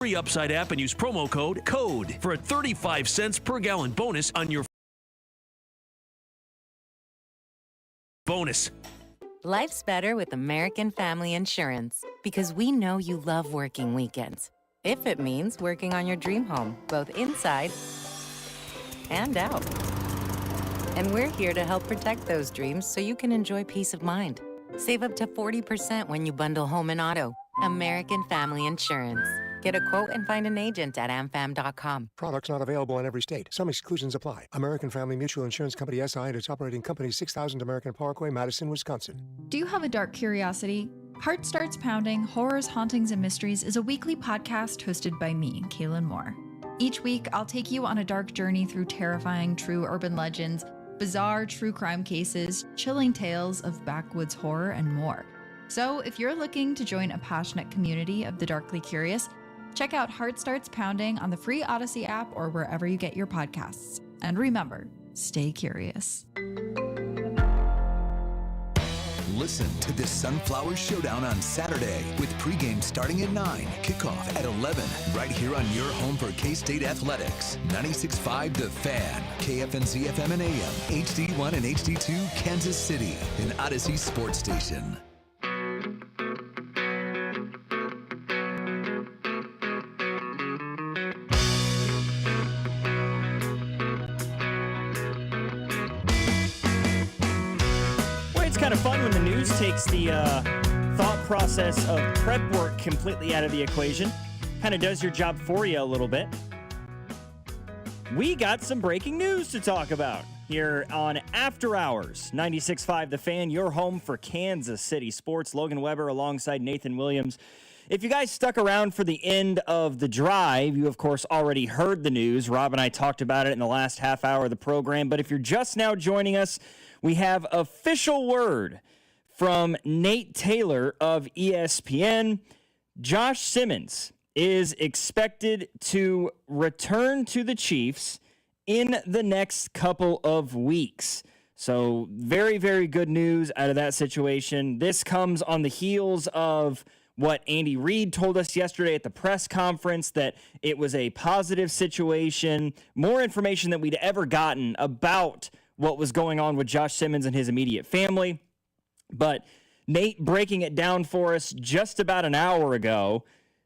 Free Upside app and use promo code CODE for a 35 cents per gallon bonus on your bonus. Life's better with American Family Insurance because we know you love working weekends. If it means working on your dream home, both inside and out. And we're here to help protect those dreams so you can enjoy peace of mind. Save up to 40% when you bundle home and auto. American Family Insurance. Get a quote and find an agent at amfam.com. Products not available in every state. Some exclusions apply. American Family Mutual Insurance Company SI and its operating company 6000 American Parkway, Madison, Wisconsin. Do you have a dark curiosity? Heart Starts Pounding, Horrors, Hauntings, and Mysteries is a weekly podcast hosted by me, Kaylin Moore. Each week, I'll take you on a dark journey through terrifying true urban legends, bizarre true crime cases, chilling tales of backwoods horror, and more. So if you're looking to join a passionate community of the darkly curious, check out Heart Starts Pounding on the free Odyssey app or wherever you get your podcasts. And remember, stay curious. Listen to the Sunflower Showdown on Saturday with pregame starting at 9, kickoff at 11, right here on your home for K-State Athletics. 96.5 The Fan, KFNZ FM and AM, HD1 and HD2, Kansas City, an Odyssey sports station. Kind of fun when the news takes the thought process of prep work completely out of the equation. Kind of does your job for you a little bit. We got some breaking news to talk about here on After Hours. 96.5 The Fan, your home for Kansas City sports. Logan Weber alongside Nathan Williams. If you guys stuck around for the end of the drive, you, of course, already heard the news. Rob and I talked about it in the last half hour of the program. But if you're just now joining us, we have official word from Nate Taylor of ESPN. Josh Simmons is expected to return to the Chiefs in the next couple of weeks. So very, very good news out of that situation. This comes on the heels of what Andy Reid told us yesterday at the press conference, that it was a positive situation. More information than we'd ever gotten about what was going on with Josh Simmons and his immediate family. But Nate breaking it down for us just about an hour ago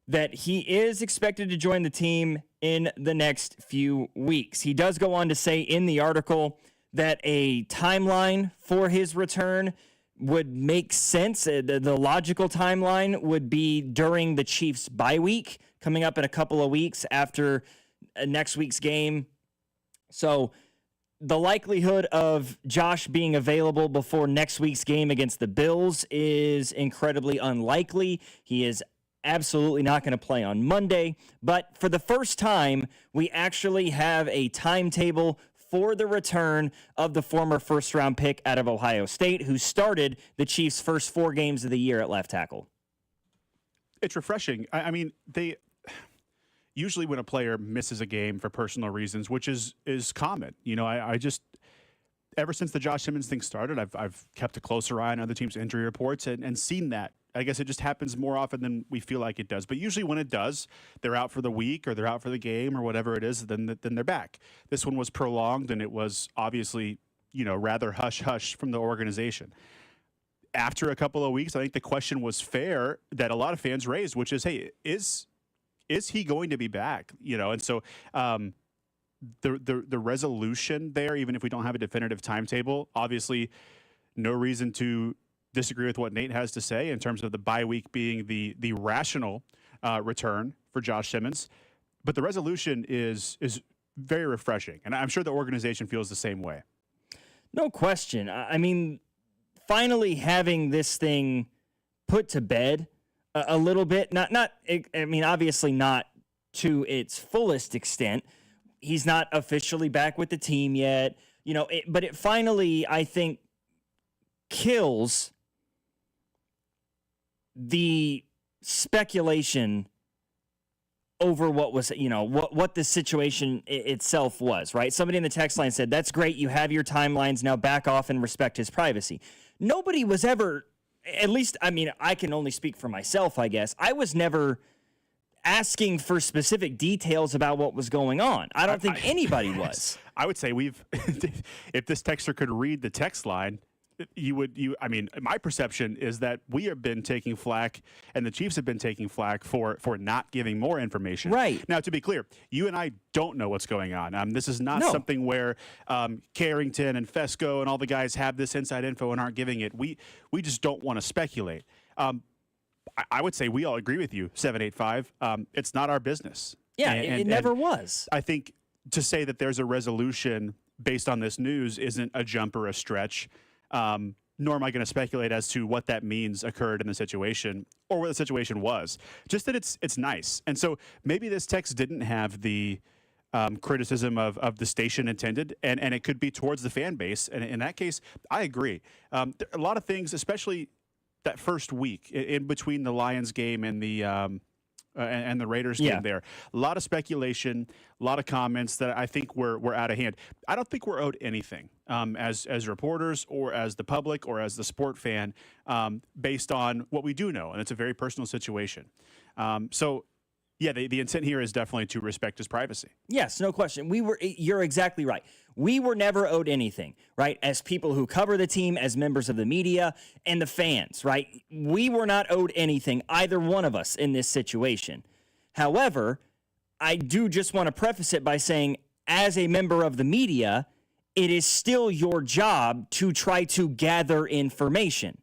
that he is expected to join the team in the next few weeks. He does go on to say in the article that a timeline for his return would make sense. The logical timeline would be during the Chiefs' bye week, coming up in a couple of weeks after next week's game. So the likelihood of Josh being available before next week's game against the Bills is incredibly unlikely. He is absolutely not going to play on Monday. But for the first time, we actually have a timetable for the return of the former first-round pick out of Ohio State, who started the Chiefs' first 4 games of the year at left tackle. It's refreshing. I mean, they usually when a player misses a game for personal reasons, which is common. You know, I just, ever since the Josh Simmons thing started, I've kept a closer eye on other teams' injury reports and seen that. I guess it just happens more often than we feel like it does. But usually when it does, they're out for the week or they're out for the game or whatever it is, then they're back. This one was prolonged, and it was obviously, you know, rather hush-hush from the organization. After a couple of weeks, I think the question was fair that a lot of fans raised, which is, hey, is he going to be back? You know, and so the resolution there, even if we don't have a definitive timetable, obviously no reason to disagree with what Nate has to say in terms of the bye week being the rational return for Josh Simmons. But the resolution is very refreshing, and I'm sure the organization feels the same way. No question. I mean, finally having this thing put to bed a little bit, obviously not to its fullest extent. He's not officially back with the team yet, you know, but it finally, I think, kills the speculation over what was, you know, what the situation itself was, right? Somebody in the text line said, that's great, you have your timelines, now back off and respect his privacy. Nobody was ever, at least, I mean, I can only speak for myself, I guess. I was never asking for specific details about what was going on. I don't think anybody was. I would say if this texter could read the text line, I mean, my perception is that we have been taking flack and the Chiefs have been taking flack for not giving more information. Right. Now, to be clear, you and I don't know what's going on. This is not something where Carrington and Fesco and all the guys have this inside info and aren't giving it. We just don't want to speculate. I would say we all agree with you, 785. It's not our business. Yeah, it never was. I think to say that there's a resolution based on this news isn't a jump or a stretch. Nor am I going to speculate as to what that means occurred in the situation or what the situation was. Just that it's nice. And so maybe this text didn't have the criticism of the station intended, and it could be towards the fan base. And in that case, I agree. A lot of things, especially that first week in between the Lions game and the Raiders game there. A lot of speculation, a lot of comments that I think were out of hand. I don't think we're owed anything as reporters or as the public or as the sport fan based on what we do know, and it's a very personal situation. Yeah, the intent here is definitely to respect his privacy. Yes, no question. You're exactly right. We were never owed anything, right? As people who cover the team, as members of the media, and the fans, right? We were not owed anything, either one of us, in this situation. However, I do just want to preface it by saying, as a member of the media, it is still your job to try to gather information.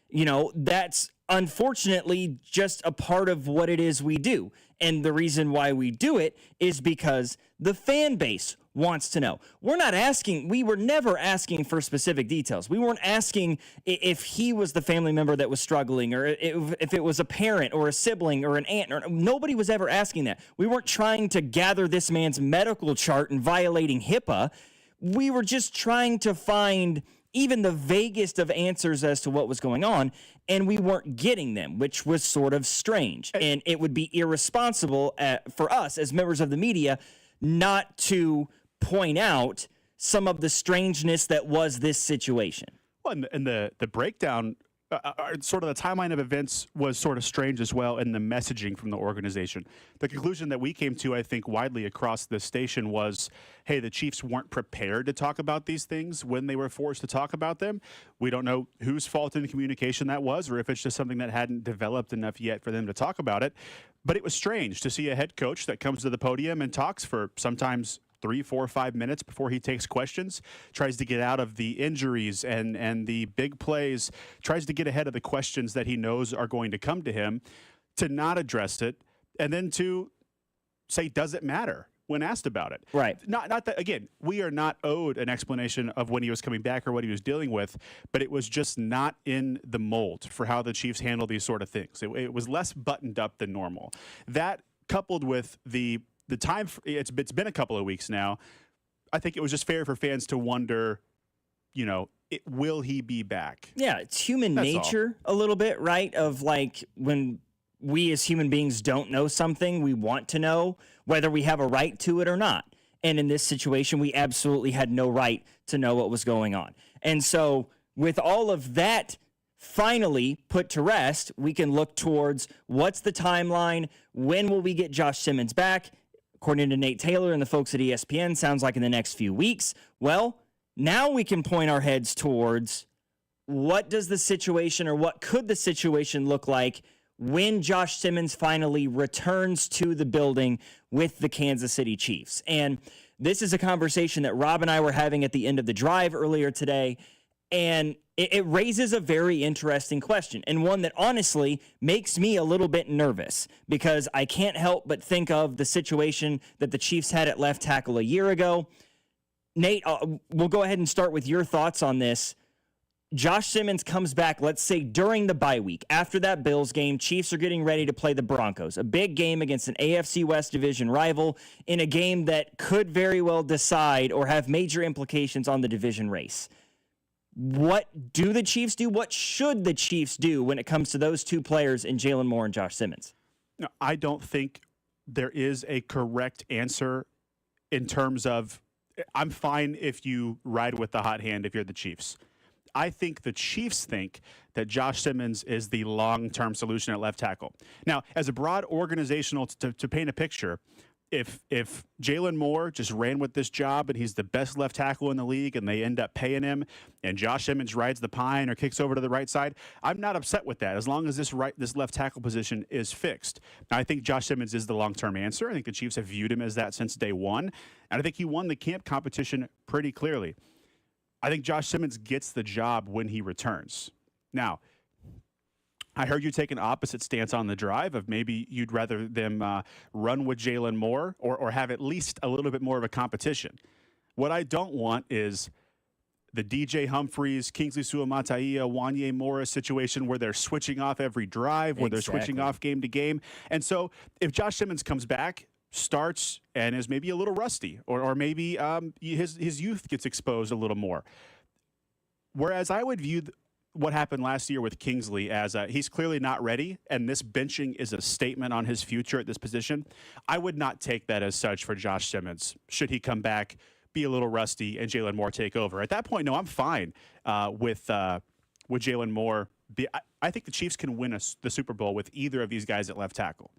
You know, that's unfortunately just a part of what it is we do. And the reason why we do it is because the fan base wants to know. We were never asking for specific details. We weren't asking if he was the family member that was struggling or if it was a parent or a sibling or an aunt. Nobody was ever asking that. We weren't trying to gather this man's medical chart and violating HIPAA. We were just trying to find even the vaguest of answers as to what was going on, and we weren't getting them, which was sort of strange. And it would be irresponsible for us as members of the media not to point out some of the strangeness that was this situation. Well, and the breakdown, sort of the timeline of events was sort of strange as well, and the messaging from the organization. The conclusion that we came to, I think, widely across the station was, hey, the Chiefs weren't prepared to talk about these things when they were forced to talk about them. We don't know whose fault in communication that was, or if it's just something that hadn't developed enough yet for them to talk about it. But it was strange to see a head coach that comes to the podium and talks for sometimes 3, 4, 5 minutes before he takes questions, tries to get out of the injuries and the big plays, tries to get ahead of the questions that he knows are going to come to him, to not address it, and then to say, does it matter when asked about it? Right. Not that, again, we are not owed an explanation of when he was coming back or what he was dealing with, but it was just not in the mold for how the Chiefs handle these sort of things. It was less buttoned up than normal. That, coupled with the time, it's been a couple of weeks now, I think it was just fair for fans to wonder, will he be back? Yeah, it's human nature a little bit, right? Of like when we as human beings don't know something, we want to know whether we have a right to it or not. And in this situation, we absolutely had no right to know what was going on. And so with all of that finally put to rest, we can look towards what's the timeline, when will we get Josh Simmons back? According to Nate Taylor and the folks at ESPN, sounds like in the next few weeks. Well, now we can point our heads towards what does the situation, or what could the situation look like when Josh Simmons finally returns to the building with the Kansas City Chiefs. And this is a conversation that Rob and I were having at the end of the drive earlier today, and it raises a very interesting question, and one that honestly makes me a little bit nervous, because I can't help but think of the situation that the Chiefs had at left tackle a year ago. Nate, we'll go ahead and start with your thoughts on this. Josh Simmons comes back, let's say, during the bye week. After that Bills game, Chiefs are getting ready to play the Broncos, a big game against an AFC West division rival, in a game that could very well decide or have major implications on the division race. What do the Chiefs do? What should the Chiefs do when it comes to those two players in Jalen Moore and Josh Simmons? No, I don't think there is a correct answer in terms of, I'm fine if you ride with the hot hand if you're the Chiefs. I think the Chiefs think that Josh Simmons is the long-term solution at left tackle. Now, as a broad organizational, to paint a picture, if Jalen Moore just ran with this job and he's the best left tackle in the league and they end up paying him and Josh Simmons rides the pine or kicks over to the right side, I'm not upset with that as long as this left tackle position is fixed. Now, I think Josh Simmons is the long-term answer. I think the Chiefs have viewed him as that since day one, and I think he won the camp competition pretty clearly. I think Josh Simmons gets the job when he returns. Now, I heard you take an opposite stance on the drive of maybe you'd rather them run with Jalen Moore or have at least a little bit more of a competition. What I don't want is the DJ Humphries, Kingsley Suamataia, Wanye Morris situation where they're switching off every drive, where they're switching off game to game. And so if Josh Simmons comes back, starts, and is maybe a little rusty, or maybe his youth gets exposed a little more. Whereas I would view what happened last year with Kingsley as he's clearly not ready, and this benching is a statement on his future at this position. I would not take that as such for Josh Simmons. Should he come back, be a little rusty, and Jalen Moore take over? At that point, no, I'm fine with Jalen Moore. I think the Chiefs can win the Super Bowl with either of these guys at left tackle.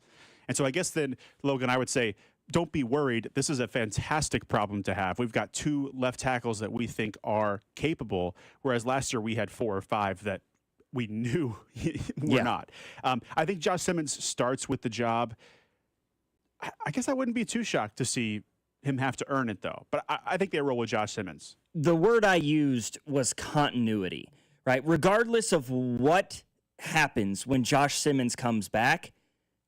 And so I guess then, Logan, I would say, don't be worried. This is a fantastic problem to have. We've got 2 left tackles that we think are capable, whereas last year we had 4 or 5 that we knew were not. I think Josh Simmons starts with the job. I guess I wouldn't be too shocked to see him have to earn it, though. But I think they roll with Josh Simmons. The word I used was continuity, right? Regardless of what happens when Josh Simmons comes back,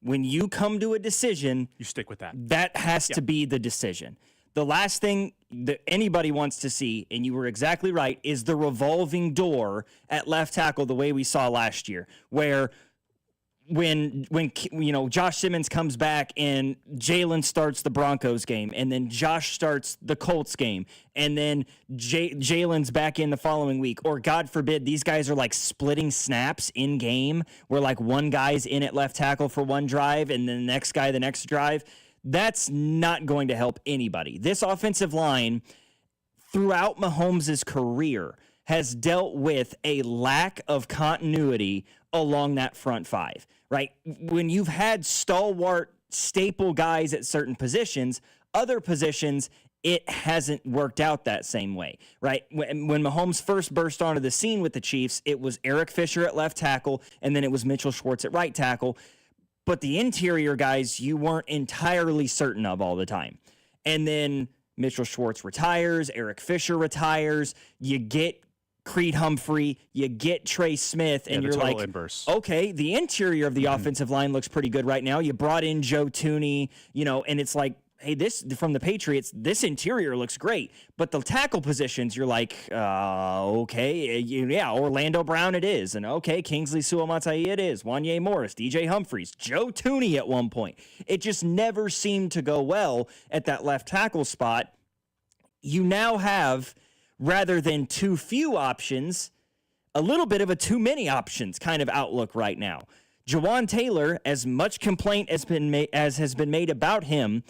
when you come to a decision, you stick with that. That has to be the decision. The last thing that anybody wants to see, and you were exactly right, is the revolving door at left tackle the way we saw last year, where when Josh Simmons comes back and Jalen starts the Broncos game, and then Josh starts the Colts game, and then Jalen's back in the following week, or God forbid these guys are like splitting snaps in game where like one guy's in at left tackle for one drive and then the next guy the next drive. That's not going to help anybody. This offensive line throughout Mahomes' career has dealt with a lack of continuity along that front 5, right? When you've had stalwart staple guys at certain positions, other positions, it hasn't worked out that same way, right? When Mahomes first burst onto the scene with the Chiefs, it was Eric Fisher at left tackle, and then it was Mitchell Schwartz at right tackle. But the interior guys, you weren't entirely certain of all the time. And then Mitchell Schwartz retires, Eric Fisher retires, you get Creed Humphrey, you get Trey Smith, and you're like, inverse. Okay, the interior of the offensive line looks pretty good right now. You brought in Joe Thuney, and it's like, hey, this from the Patriots, this interior looks great. But the tackle positions, you're like, okay, Orlando Brown it is. And okay, Kingsley Suamataia it is. Wanye Morris, DJ Humphries, Joe Thuney at one point. It just never seemed to go well at that left tackle spot. You now have, rather than too few options, a little bit of a too many options kind of outlook right now. Jawan Taylor, as much complaint has been made about him,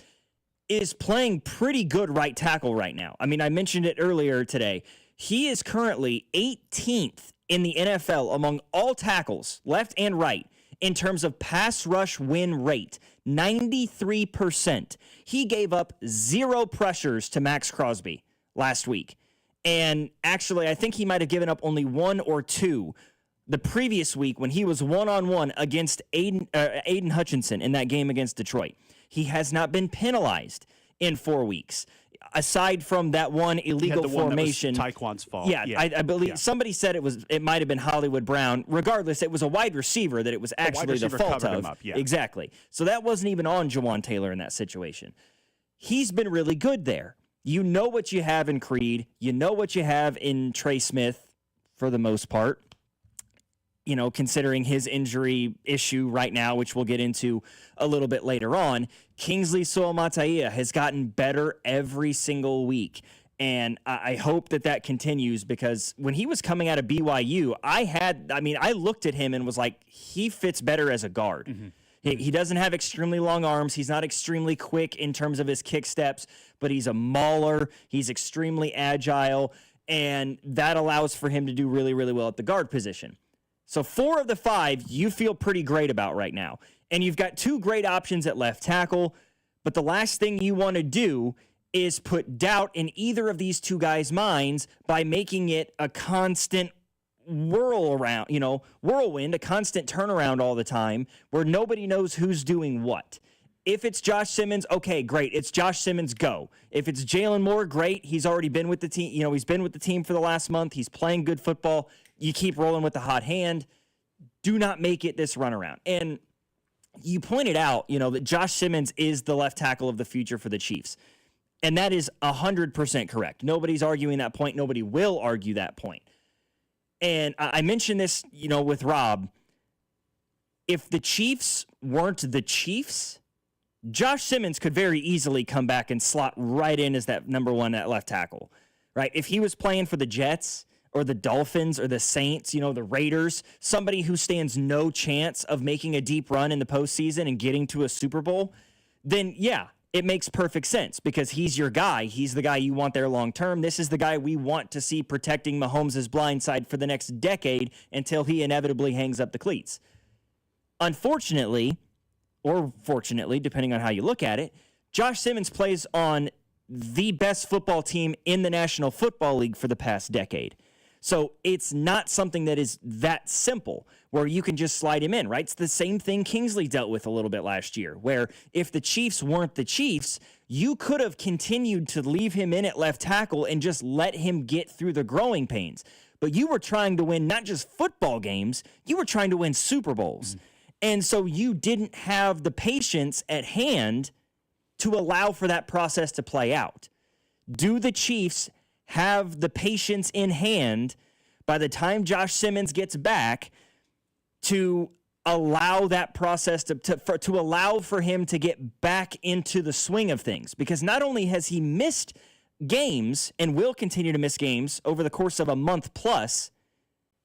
is playing pretty good right tackle right now. I mean, I mentioned it earlier today. He is currently 18th in the NFL among all tackles, left and right, in terms of pass rush win rate, 93%. He gave up 0 pressures to Max Crosby last week. And actually, I think he might have given up only 1 or 2 the previous week when he was one-on-one against Aiden Hutchinson in that game against Detroit. He has not been penalized in 4 weeks, aside from that one illegal formation. That was Tyquan's fault. Yeah, I believe somebody said it might have been Hollywood Brown. Regardless, it was a wide receiver that it was actually the fault of. Exactly. So that wasn't even on Jawan Taylor in that situation. He's been really good there. You know what you have in Creed. You know what you have in Trey Smith for the most part. Considering his injury issue right now, which we'll get into a little bit later on, Kingsley Suamataia has gotten better every single week. And I hope that continues, because when he was coming out of BYU, I looked at him and was like, he fits better as a guard. Mm-hmm. He doesn't have extremely long arms. He's not extremely quick in terms of his kick steps, but he's a mauler. He's extremely agile. and that allows for him to do really, really well at the guard position. So 4 of the 5 you feel pretty great about right now. And you've got 2 great options at left tackle, but the last thing you want to do is put doubt in either of these 2 guys' minds by making it a constant whirlwind, a constant turnaround all the time where nobody knows who's doing what. If it's Josh Simmons, okay, great. It's Josh Simmons, go. If it's Jalen Moore, great. He's already been with the team. He's been with the team for the last month. He's playing good football. You keep rolling with the hot hand. Do not make it this runaround. And you pointed out, that Josh Simmons is the left tackle of the future for the Chiefs. And that is 100% correct. Nobody's arguing that point. Nobody will argue that point. And I mentioned this, with Rob. If the Chiefs weren't the Chiefs, Josh Simmons could very easily come back and slot right in as that number 1 at left tackle, right? If he was playing for the Jets or the Dolphins or the Saints, the Raiders, somebody who stands no chance of making a deep run in the postseason and getting to a Super Bowl, then yeah, it makes perfect sense because he's your guy. He's the guy you want there long term. This is the guy we want to see protecting Mahomes' blind side for the next decade until he inevitably hangs up the cleats. Unfortunately, or fortunately, depending on how you look at it, Josh Simmons plays on the best football team in the National Football League for the past decade. So it's not something that is that simple where you can just slide him in, right? It's the same thing Kingsley dealt with a little bit last year, where if the Chiefs weren't the Chiefs, you could have continued to leave him in at left tackle and just let him get through the growing pains. But you were trying to win not just football games, you were trying to win Super Bowls. And so you didn't have the patience at hand to allow for that process to play out. Do the Chiefs have the patience in hand by the time Josh Simmons gets back to allow that process to allow for him to get back into the swing of things? Because not only has he missed games and will continue to miss games over the course of a month plus,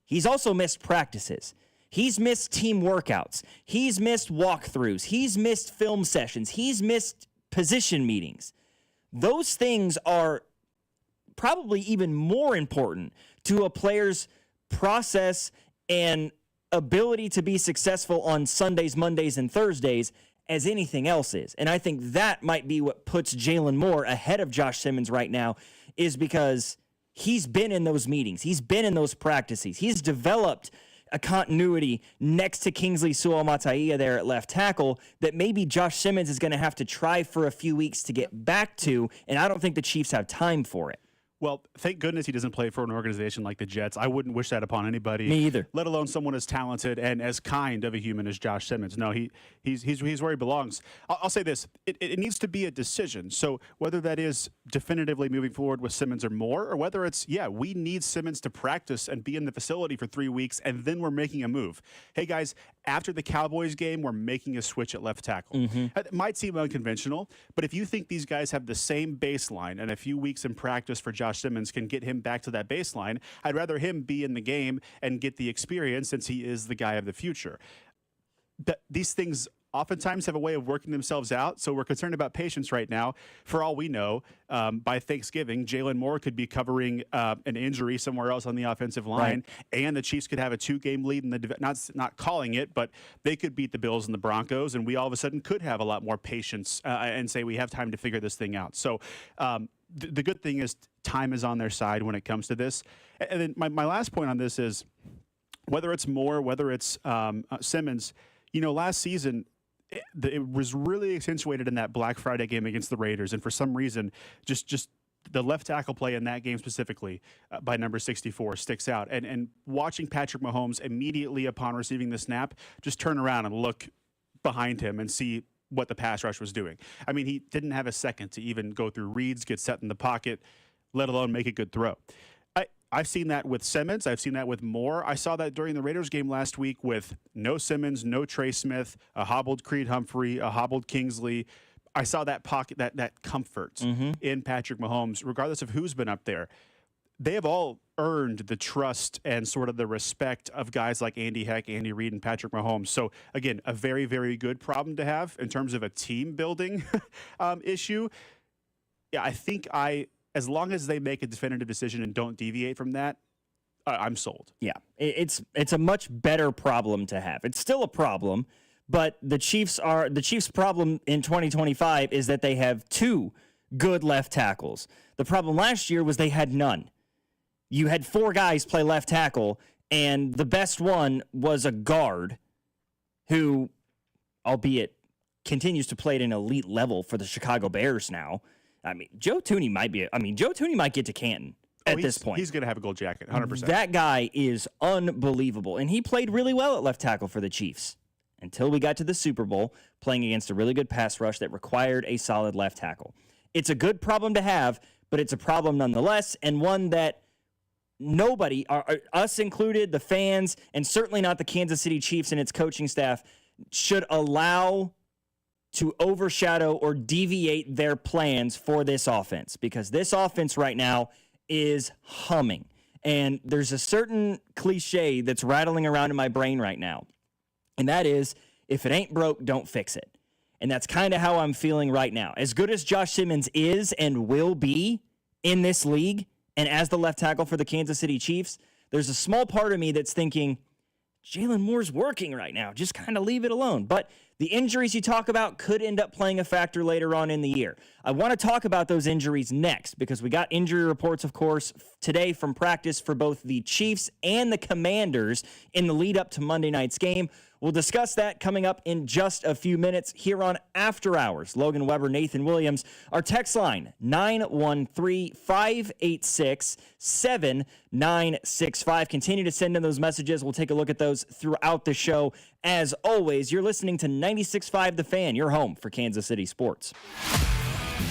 he's also missed practices. He's missed team workouts. He's missed walkthroughs. He's missed film sessions. He's missed position meetings. Those things are probably even more important to a player's process and ability to be successful on Sundays, Mondays, and Thursdays as anything else is. And I think that might be what puts Jalen Moore ahead of Josh Simmons right now, is because he's been in those meetings. He's been in those practices. He's developed a continuity next to Kingsley Suamataia there at left tackle that maybe Josh Simmons is going to have to try for a few weeks to get back to, and I don't think the Chiefs have time for it. Well, thank goodness he doesn't play for an organization like the Jets. I wouldn't wish that upon anybody. Me either. Let alone someone as talented and as kind of a human as Josh Simmons. No, he's where he belongs. I'll say this: it needs to be a decision. So whether that is definitively moving forward with Simmons or more, or whether it's we need Simmons to practice and be in the facility for 3 weeks, and then we're making a move. Hey guys, after the Cowboys game, we're making a switch at left tackle. It might seem unconventional, but if you think these guys have the same baseline and a few weeks in practice for Josh Simmons can get him back to that baseline, I'd rather him be in the game and get the experience since he is the guy of the future. These things oftentimes have a way of working themselves out, so we're concerned about patience right now. For all we know, by Thanksgiving, Jalen Moore could be covering an injury somewhere else on the offensive line, and the Chiefs could have a 2-game lead in the not calling it, but they could beat the Bills and the Broncos, and we all of a sudden could have a lot more patience and say we have time to figure this thing out. So the good thing is time is on their side when it comes to this. And then my last point on this is whether it's Moore, whether it's Simmons, last season, it was really accentuated in that Black Friday game against the Raiders. And for some reason, just the left tackle play in that game specifically by number 64 sticks out. And watching Patrick Mahomes immediately upon receiving the snap, just turn around and look behind him and see what the pass rush was doing. I mean, he didn't have a second to even go through reads, get set in the pocket, let alone make a good throw. I've seen that with Simmons. I've seen that with Moore. I saw that during the Raiders game last week with no Simmons, no Trey Smith, a hobbled Creed Humphrey, a hobbled Kingsley. I saw that pocket, that comfort in Patrick Mahomes, regardless of who's been up there. They have all earned the trust and sort of the respect of guys like Andy Heck, Andy Reid, and Patrick Mahomes. So, again, a very, very good problem to have in terms of a team-building issue. Yeah, I think as long as they make a definitive decision and don't deviate from that, I'm sold. Yeah, it's a much better problem to have. It's still a problem, but the Chiefs' problem in 2025 is that they have 2 good left tackles. The problem last year was they had none. You had 4 guys play left tackle, and the best one was a guard who, albeit continues to play at an elite level for the Chicago Bears now. I mean, Joe Thuney might get to Canton at this point. He's going to have a gold jacket, 100%. That guy is unbelievable, and he played really well at left tackle for the Chiefs until we got to the Super Bowl, playing against a really good pass rush that required a solid left tackle. It's a good problem to have, but it's a problem nonetheless, and one that nobody, us included, the fans, and certainly not the Kansas City Chiefs and its coaching staff, should allow to overshadow or deviate their plans for this offense, because this offense right now is humming. And there's a certain cliche that's rattling around in my brain right now, and that is, if it ain't broke, don't fix it. And that's kind of how I'm feeling right now. As good as Josh Simmons is and will be in this league, and as the left tackle for the Kansas City Chiefs, there's a small part of me that's thinking, Jalen Moore's working right now. Just kind of leave it alone. But the injuries you talk about could end up playing a factor later on in the year. I want to talk about those injuries next because we got injury reports, of course, today from practice for both the Chiefs and the Commanders in the lead up to Monday night's game. We'll discuss that coming up in just a few minutes here on After Hours. Logan Weber, Nathan Williams. Our text line, 913-586-7965. Continue to send in those messages. We'll take a look at those throughout the show. As always, you're listening to 96.5 The Fan, your home for Kansas City sports.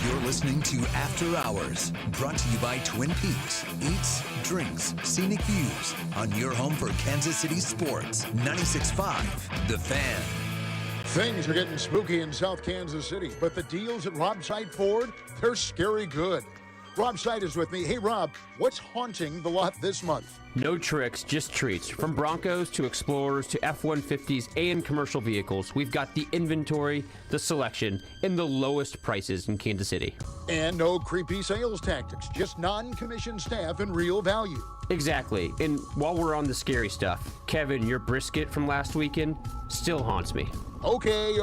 You're listening to After Hours, brought to you by Twin Peaks. Eats, drinks, scenic views on your home for Kansas City sports. 96.5 The Fan. Things are getting spooky in South Kansas City, but the deals at Rob Sight Ford, they're scary good. Rob Sight is with me. Hey, Rob, what's haunting the lot this month? No tricks, just treats. From Broncos to Explorers to F-150s and commercial vehicles, we've got the inventory, the selection, and the lowest prices in Kansas City. And no creepy sales tactics, just non-commissioned staff and real value. Exactly. And while we're on the scary stuff, Kevin, your brisket from last weekend still haunts me. Okay,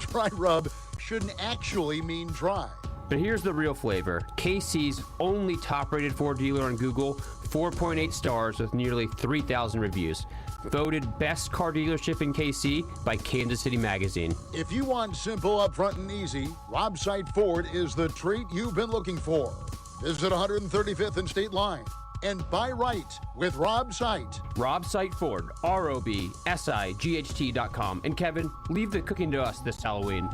dry rub shouldn't actually mean dry. But here's the real flavor. KC's only top-rated Ford dealer on Google, 4.8 stars with nearly 3,000 reviews. Voted best car dealership in KC by Kansas City Magazine. If you want simple, upfront, and easy, Rob Sight Ford is the treat you've been looking for. Visit 135th and State Line and buy right with Rob Sight. Rob Sight Ford, ROBSIGHT.com. And Kevin, leave the cooking to us this Halloween.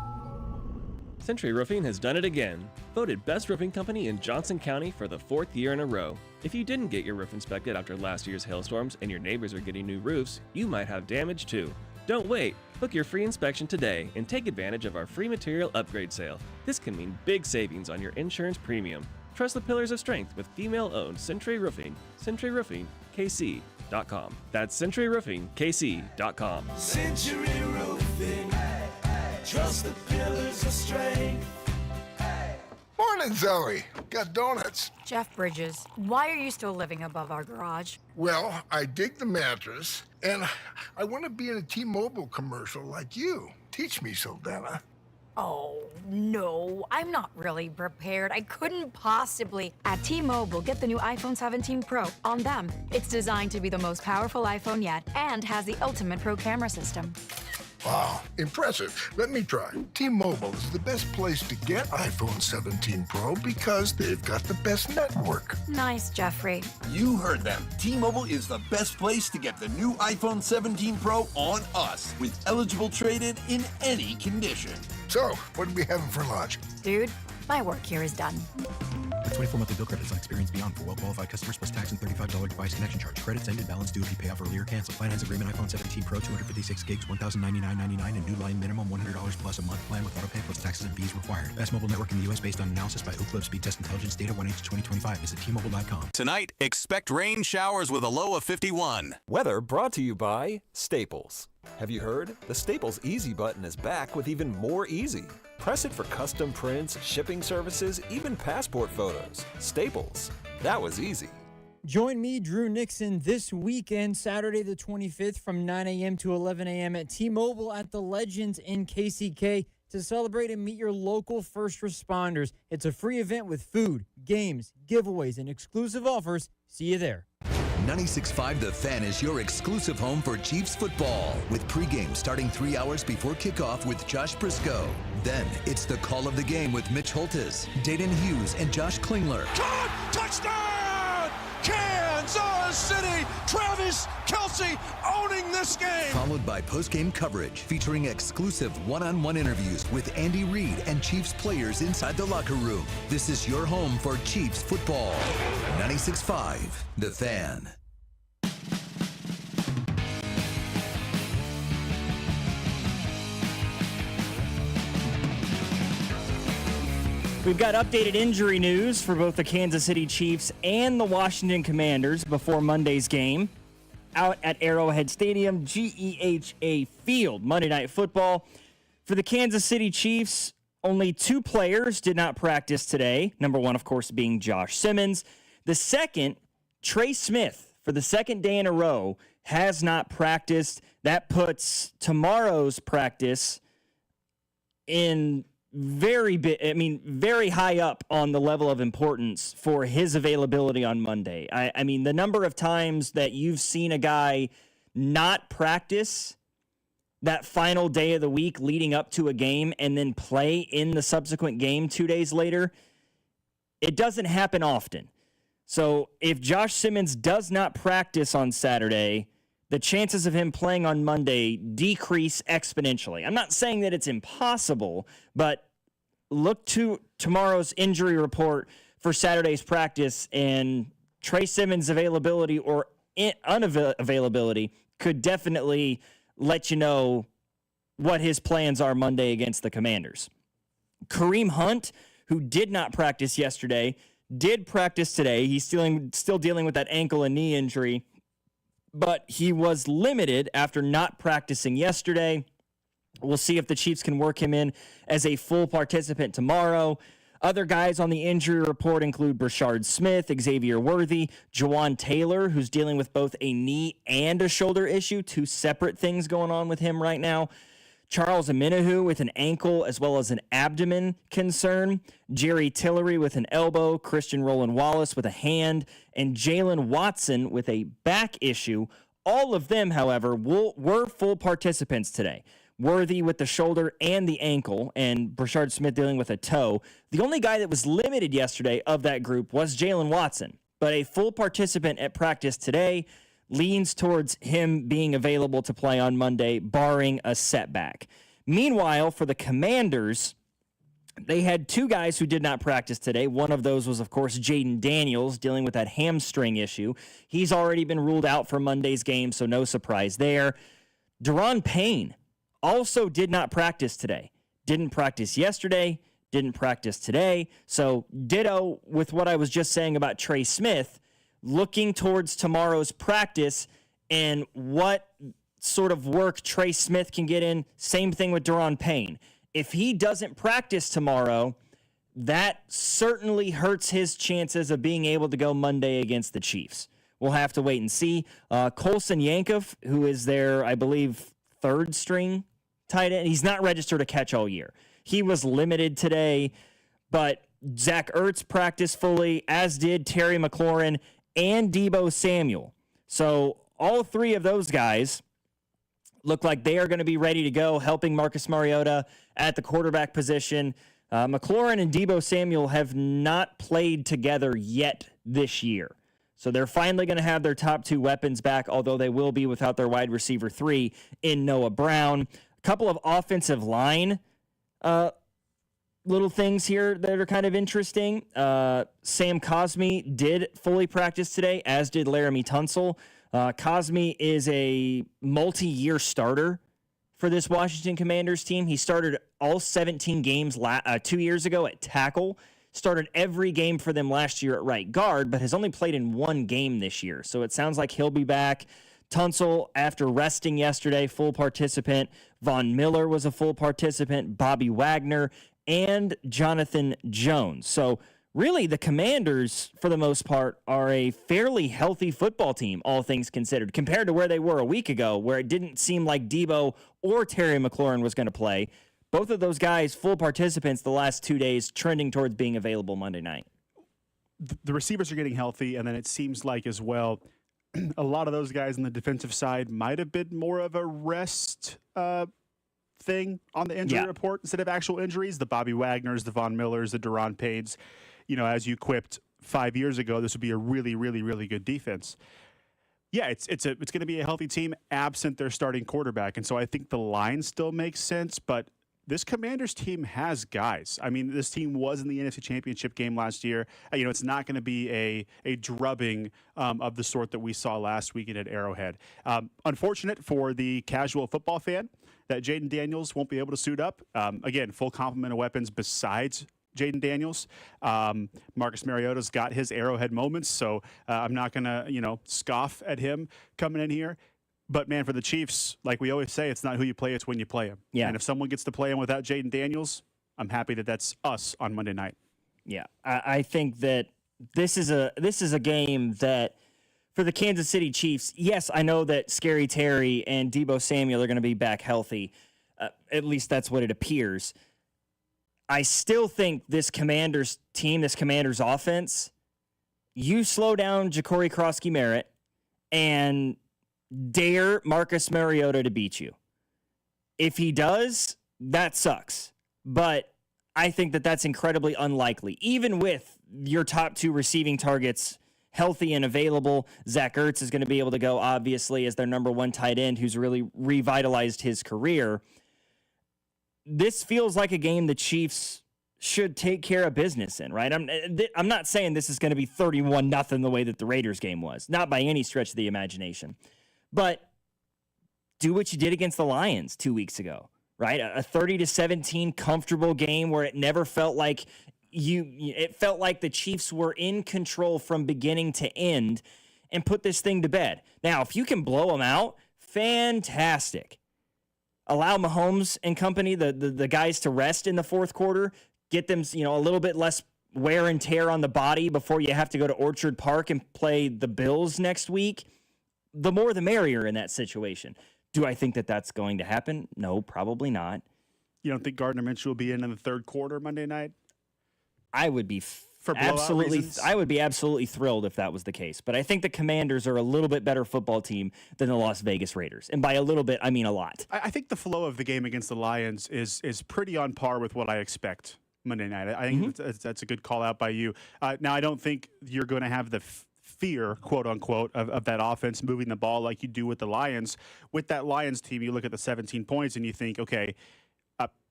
Century Roofing has done it again. Voted best roofing company in Johnson County for the 4th year in a row. If you didn't get your roof inspected after last year's hailstorms and your neighbors are getting new roofs, you might have damage too. Don't wait. Book your free inspection today and take advantage of our free material upgrade sale. This can mean big savings on your insurance premium. Trust the pillars of strength with female-owned Century Roofing. CenturyRoofingKC.com. That's CenturyRoofingKC.com. Century Roofing. Trust the pillars of strength. Morning, Zoe. Got donuts. Jeff Bridges, why are you still living above our garage? Well, I dig the mattress, and I want to be in a T-Mobile commercial like you. Teach me, Saldana. Oh, no, I'm not really prepared. I couldn't possibly. At T-Mobile, get the new iPhone 17 Pro on them. It's designed to be the most powerful iPhone yet and has the ultimate pro camera system. Wow, impressive. Let me try. T-Mobile is the best place to get iPhone 17 Pro because they've got the best network. Nice, Jeffrey. You heard them. T-Mobile is the best place to get the new iPhone 17 Pro on us with eligible trade-in in any condition. So, what are we having for lunch? Dude, my work here is done. The 24-monthly bill credits on Experience Beyond for well-qualified customers plus tax and $35 device connection charge. Credits ended, balance due if you pay off earlier or cancel. Finance agreement iPhone 17 Pro, 256 gigs, $1,099.99 and new line minimum $100 plus a month plan with auto pay plus taxes and fees required. Best mobile network in the U.S. based on analysis by Ookla Speed Test Intelligence data 1H2025. Visit T-Mobile.com. Tonight, expect rain showers with a low of 51. Weather brought to you by Staples. Have you heard? The Staples Easy button is back with even more easy. Press it for custom prints, shipping services, even passport photos. Staples. That was easy. Join me, Drew Nixon, this weekend, Saturday the 25th from 9 a.m. to 11 a.m. at T-Mobile at the Legends in KCK to celebrate and meet your local first responders. It's a free event with food, games, giveaways, and exclusive offers. See you there. 96.5 The Fan is your exclusive home for Chiefs football, with pregame starting 3 hours before kickoff with Josh Briscoe. Then it's the call of the game with Mitch Holtis, Dayton Hughes, and Josh Klingler. Caught! Touchdown! Kansas City! Travis Kelce owning this game! Followed by postgame coverage featuring exclusive one-on-one interviews with Andy Reid and Chiefs players inside the locker room. This is your home for Chiefs football. 96.5 The Fan. We've got updated injury news for both the Kansas City Chiefs and the Washington Commanders before Monday's game out at Arrowhead Stadium, GEHA Field, Monday Night Football. For the Kansas City Chiefs, only 2 players did not practice today. Number one, of course, being Josh Simmons. The second, Trey Smith, for the second day in a row, has not practiced. That puts tomorrow's practice in very high up on the level of importance for his availability on Monday. I mean, the number of times that you've seen a guy not practice that final day of the week leading up to a game and then play in the subsequent game 2 days later, it doesn't happen often. So if Josh Simmons does not practice on Saturday, the chances of him playing on Monday decrease exponentially. I'm not saying that it's impossible, but look to tomorrow's injury report for Saturday's practice, and Trey Simmons' availability or unavailability could definitely let you know what his plans are Monday against the Commanders. Kareem Hunt, who did not practice yesterday, did practice today. He's still dealing with that ankle and knee injury, but he was limited after not practicing yesterday. We'll see if the Chiefs can work him in as a full participant tomorrow. Other guys on the injury report include Brashard Smith, Xavier Worthy, Jawan Taylor, who's dealing with both a knee and a shoulder issue, 2 separate things going on with him right now. Charles Omenihu with an ankle as well as an abdomen concern. Jerry Tillery with an elbow. Christian Roland Wallace with a hand. And Jalen Watson with a back issue. All of them, however, were full participants today. Worthy with the shoulder and the ankle, and Brashard Smith dealing with a toe. The only guy that was limited yesterday of that group was Jalen Watson, but a full participant at practice today leans towards him being available to play on Monday, barring a setback. Meanwhile, for the Commanders, they had 2 guys who did not practice today. One of those was, of course, Jaden Daniels, dealing with that hamstring issue. He's already been ruled out for Monday's game, so no surprise there. Deron Payne also did not practice today. Didn't practice yesterday, didn't practice today. So ditto with what I was just saying about Trey Smith, looking towards tomorrow's practice and what sort of work Trey Smith can get in. Same thing with Deron Payne. If he doesn't practice tomorrow, that certainly hurts his chances of being able to go Monday against the Chiefs. We'll have to wait and see. Colson Yankov, who is their, I believe, 3rd string tight end. He's not registered a catch all year. He was limited today, but Zach Ertz practiced fully, as did Terry McLaurin and Deebo Samuel. So all 3 of those guys look like they are going to be ready to go, helping Marcus Mariota at the quarterback position. McLaurin and Deebo Samuel have not played together yet this year. So they're finally going to have their top 2 weapons back, although they will be without their wide receiver 3 in Noah Brown. A couple of offensive line little things here that are kind of interesting. Sam Cosmi did fully practice today, as did Laramie Tunsil. Cosmi is a multi-year starter for this Washington Commanders team. He started all 17 games 2 years ago at tackle. Started every game for them last year at right guard, but has only played in 1 game this year. So it sounds like he'll be back Tunsil, after resting yesterday, full participant. Von Miller was a full participant. Bobby Wagner and Jonathan Jones. So really, the Commanders, for the most part, are a fairly healthy football team, all things considered, compared to where they were a week ago, where it didn't seem like Debo or Terry McLaurin was going to play. Both of those guys, full participants the last 2 days, trending towards being available Monday night. The receivers are getting healthy, and then it seems like as well, a lot of those guys on the defensive side might have been more of a rest thing on the injury report instead of actual injuries. The Bobby Wagners, the Von Millers, the Deron Paynes. As you quipped 5 years ago, this would be a really, really, really good defense. Yeah, it's going to be a healthy team absent their starting quarterback, and so I think the line still makes sense, but this Commanders team has guys. I mean, this team was in the NFC Championship game last year. It's not going to be a drubbing of the sort that we saw last weekend at Arrowhead. Unfortunate for the casual football fan that Jaden Daniels won't be able to suit up. Again, full complement of weapons besides Jaden Daniels. Marcus Mariota's got his Arrowhead moments, so I'm not going to, scoff at him coming in here. But, man, for the Chiefs, like we always say, it's not who you play, it's when you play him. Yeah. And if someone gets to play him without Jaden Daniels, I'm happy that that's us on Monday night. Yeah, I think that this is a game that for the Kansas City Chiefs, yes, I know that Scary Terry and Debo Samuel are going to be back healthy. At least that's what it appears. I still think this Commanders team, this Commanders offense, you slow down Ja'Cory Krosky-Merritt and dare Marcus Mariota to beat you. If he does, that sucks. But I think that that's incredibly unlikely. Even with your top two receiving targets healthy and available, Zach Ertz is going to be able to go, obviously, as their number one tight end who's really revitalized his career. This feels like a game the Chiefs should take care of business in, right? I'm not saying this is going to be 31-0 the way that the Raiders game was. Not by any stretch of the imagination. But do what you did against the Lions 2 weeks ago, right? A 30-17 comfortable game where it never felt like it felt like the Chiefs were in control from beginning to end, and put this thing to bed. Now, if you can blow them out, fantastic. Allow Mahomes and company, the guys, to rest in the fourth quarter, get them, a little bit less wear and tear on the body before you have to go to Orchard Park and play the Bills next week. The more the merrier in that situation. Do I think that that's going to happen? No, probably not. You don't think Gardner Minshew will be in the third quarter Monday night? I would be absolutely thrilled if that was the case. But I think the Commanders are a little bit better football team than the Las Vegas Raiders. And by a little bit, I mean a lot. I think the flow of the game against the Lions is pretty on par with what I expect Monday night. I think that's a good call out by you. Now, I don't think you're going to have the fear, quote unquote, of that offense moving the ball like you do with the Lions. With that Lions team, you look at the 17 points and you think, okay,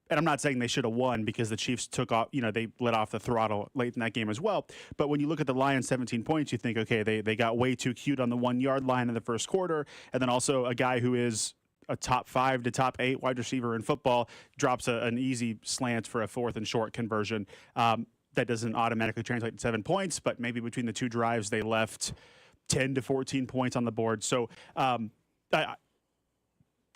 and I'm not saying they should have won because the Chiefs took off, they let off the throttle late in that game as well. But when you look at the Lions 17 points, you think, okay, they got way too cute on the 1 yard line in the first quarter. And then also a guy who is a top 5 to top 8 wide receiver in football drops an easy slant for a 4th and short conversion. That doesn't automatically translate to 7 points, but maybe between the two drives, they left 10 to 14 points on the board. So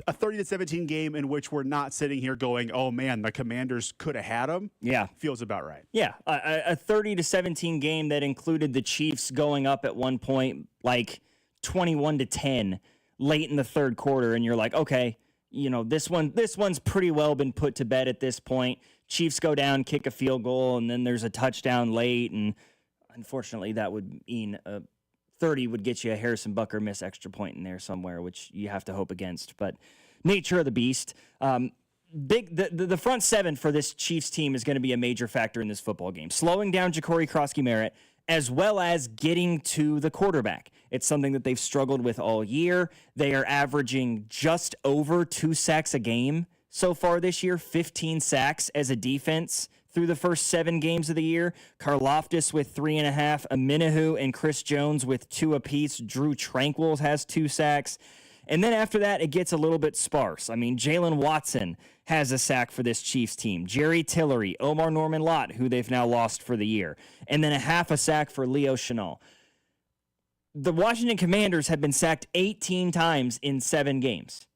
a 30-17 game in which we're not sitting here going, oh, man, the Commanders could have had them, feels about right. Yeah, a 30-17 game that included the Chiefs going up at one point like 21-10 late in the third quarter, and you're like, okay, this one's pretty well been put to bed at this point. Chiefs go down, kick a field goal, and then there's a touchdown late, and unfortunately that would mean 30 would get you a Harrison Butker miss extra point in there somewhere, which you have to hope against. But nature of the beast. The front seven for this Chiefs team is going to be a major factor in this football game. Slowing down Ja'Cory Krosky-Merritt, as well as getting to the quarterback. It's something that they've struggled with all year. They are averaging just over 2 sacks a game so far this year, 15 sacks as a defense through the first 7 games of the year. Karlaftis with 3.5, Aminahu and Chris Jones with 2 apiece. Drew Tranquil has 2 sacks. And then after that, it gets a little bit sparse. I mean, Jalen Watson has a sack for this Chiefs team. Jerry Tillery, Omar Norman-Lott, who they've now lost for the year. And then a half a sack for Leo Chenal. the Washington Commanders have been sacked 18 times in 7 games.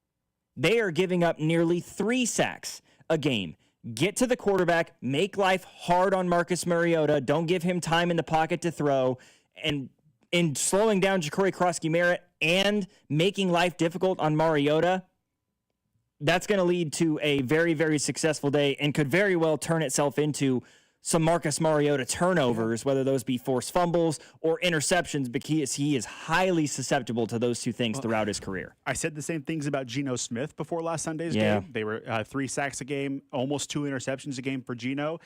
They are giving up nearly 3 sacks a game. Get to the quarterback, make life hard on Marcus Mariota, don't give him time in the pocket to throw, and in slowing down Ja'Cory Krosky-Merritt and making life difficult on Mariota, that's going to lead to a very, very successful day and could very well turn itself into some Marcus Mariota turnovers, whether those be forced fumbles or interceptions, because he is highly susceptible to those two things throughout his career. I said the same things about Geno Smith before last Sunday's game. They were 3 sacks a game, almost 2 interceptions a game for Geno.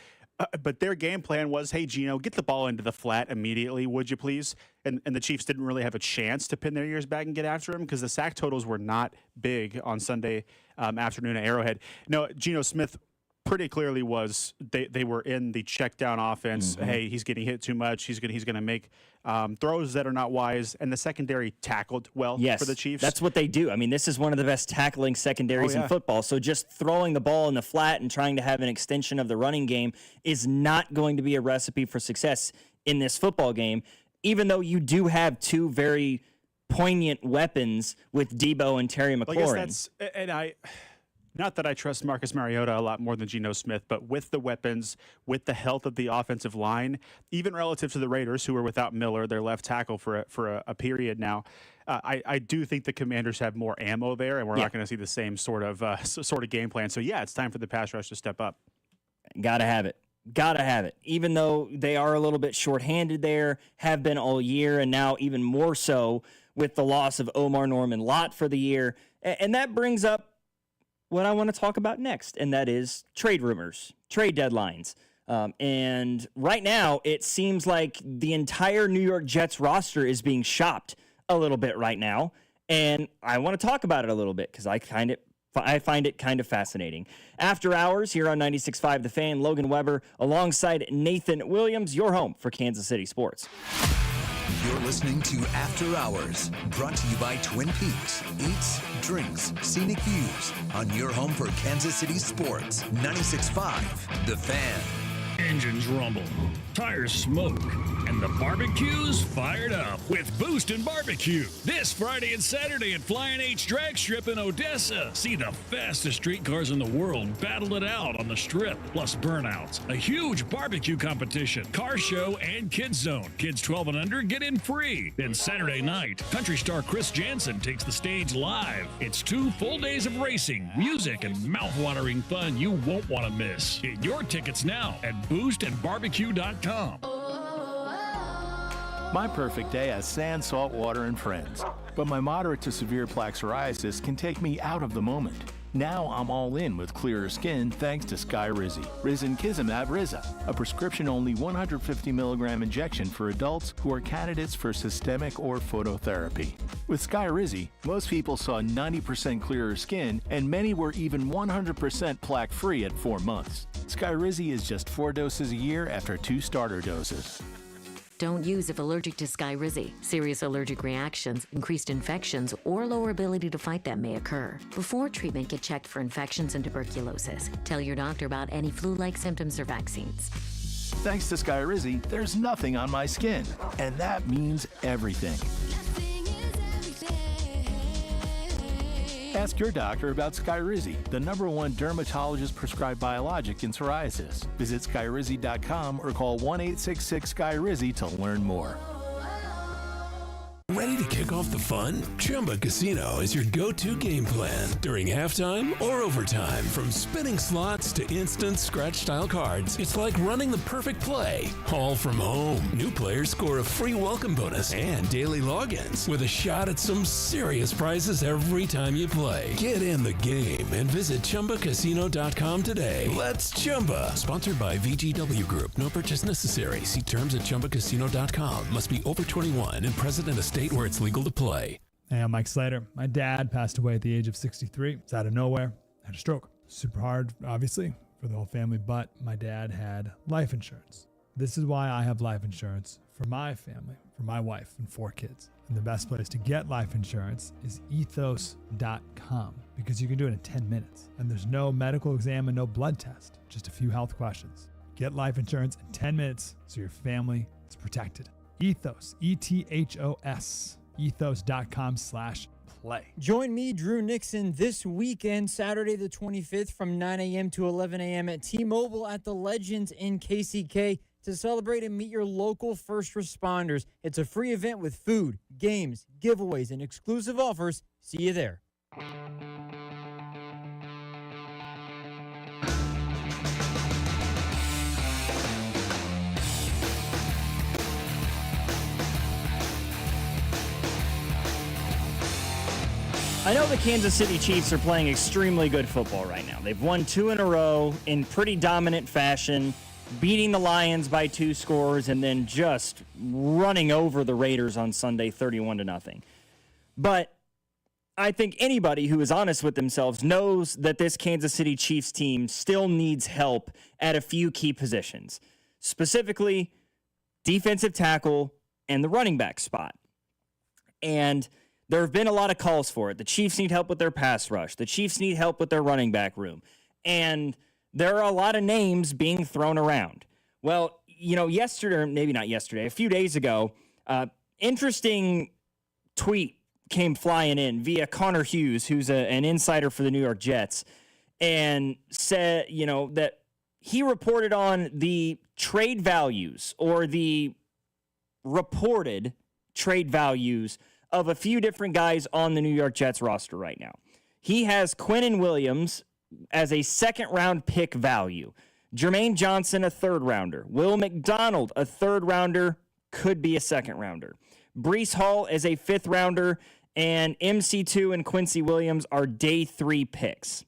But their game plan was, hey, Geno, get the ball into the flat immediately, would you please? And the Chiefs didn't really have a chance to pin their ears back and get after him because the sack totals were not big on Sunday afternoon at Arrowhead. No, Geno Smith pretty clearly was they were in the check down offense. Mm-hmm. Hey, he's getting hit too much. He's gonna make throws that are not wise, and the secondary tackled well for the Chiefs. That's what they do. I mean, this is one of the best tackling secondaries in football. So just throwing the ball in the flat and trying to have an extension of the running game is not going to be a recipe for success in this football game, even though you do have 2 very poignant weapons with Debo and Terry McLaurin. Not that I trust Marcus Mariota a lot more than Geno Smith, but with the weapons, with the health of the offensive line, even relative to the Raiders, who are without Miller, their left tackle for a period now, I do think the Commanders have more ammo there, and we're not going to see the same sort of game plan. So, it's time for the pass rush to step up. Gotta have it. Gotta have it. Even though they are a little bit shorthanded there, have been all year, and now even more so with the loss of Omar Norman Lott for the year. And that brings up what I want to talk about next, and that is trade rumors, trade deadlines. And right now, it seems like the entire New York Jets roster is being shopped a little bit right now. And I want to talk about it a little bit because I find it kind of fascinating. After hours here on 96.5 The Fan, Logan Weber alongside Nathan Williams, your home for Kansas City sports. You're listening to After Hours, brought to you by Twin Peaks. Eats, drinks, scenic views on your home for Kansas City sports. 96.5 The Fan. Engines rumble, tires smoke, and the barbecue's fired up with Boost and Barbecue. This Friday and Saturday at Flying H Drag Strip in Odessa. See the fastest street cars in the world battle it out on the strip, plus burnouts, a huge barbecue competition, car show, and kids zone. Kids 12 and under get in free. Then Saturday night, country star Chris Jansen takes the stage live. It's 2 full days of racing, music, and mouth-watering fun you won't want to miss. Get your tickets now at boostandbarbecue.com. My perfect day has sand, salt water, and friends. But my moderate to severe plaque psoriasis can take me out of the moment. Now I'm all in with clearer skin thanks to Skyrizi. Risankizumab Riza, a prescription-only 150 milligram injection for adults who are candidates for systemic or phototherapy. With Skyrizi, most people saw 90% clearer skin, and many were even 100% plaque-free at 4 months. Skyrizi is just 4 doses a year after 2 starter doses. Don't use if allergic to Skyrizi. Serious allergic reactions, increased infections, or lower ability to fight them may occur. Before treatment, get checked for infections and tuberculosis. Tell your doctor about any flu-like symptoms or vaccines. Thanks to Skyrizi, there's nothing on my skin, and that means everything. Ask your doctor about Skyrizi, the #1 dermatologist-prescribed biologic in psoriasis. Visit Skyrizi.com or call 1-866-SKYRIZI to learn more. Ready to kick off the fun? Chumba Casino is your go-to game plan during halftime or overtime. From spinning slots to instant scratch-style cards, it's like running the perfect play, all from home. New players score a free welcome bonus and daily logins with a shot at some serious prizes every time you play. Get in the game and visit ChumbaCasino.com today. Let's Chumba. Sponsored by VGW Group. No purchase necessary. See terms at ChumbaCasino.com. Must be over 21 and present in a state where it's legal to play. Hey, I'm Mike Slater. My dad passed away at the age of 63. It's out of nowhere. Had a stroke. Super hard, obviously, for the whole family, but my dad had life insurance. This is why I have life insurance for my family, for my wife and 4 kids. And the best place to get life insurance is ethos.com because you can do it in 10 minutes. And there's no medical exam and no blood test, just a few health questions. Get life insurance in 10 minutes so your family is protected. Ethos, ETHOS, ethos.com/play. Join me, Drew Nixon, this weekend, Saturday the 25th from 9 a.m. to 11 a.m. at T-Mobile at the Legends in KCK to celebrate and meet your local first responders. It's a free event with food, games, giveaways, and exclusive offers. See you there. I know the Kansas City Chiefs are playing extremely good football right now. They've won 2 in a row in pretty dominant fashion, beating the Lions by 2 scores and then just running over the Raiders on Sunday 31-0. But I think anybody who is honest with themselves knows that this Kansas City Chiefs team still needs help at a few key positions, specifically defensive tackle and the running back spot. And there have been a lot of calls for it. The Chiefs need help with their pass rush. The Chiefs need help with their running back room. And there are a lot of names being thrown around. Well, yesterday, maybe not yesterday, a few days ago, interesting tweet came flying in via Connor Hughes, who's an insider for the New York Jets, and said, that he reported on the trade values or the reported trade values of a few different guys on the New York Jets roster right now. He has Quinnen Williams as a second-round pick value. Jermaine Johnson, a third-rounder. Will McDonald, a third-rounder, could be a second-rounder. Breece Hall is a fifth-rounder, and MC2 and Quincy Williams are day 3 picks.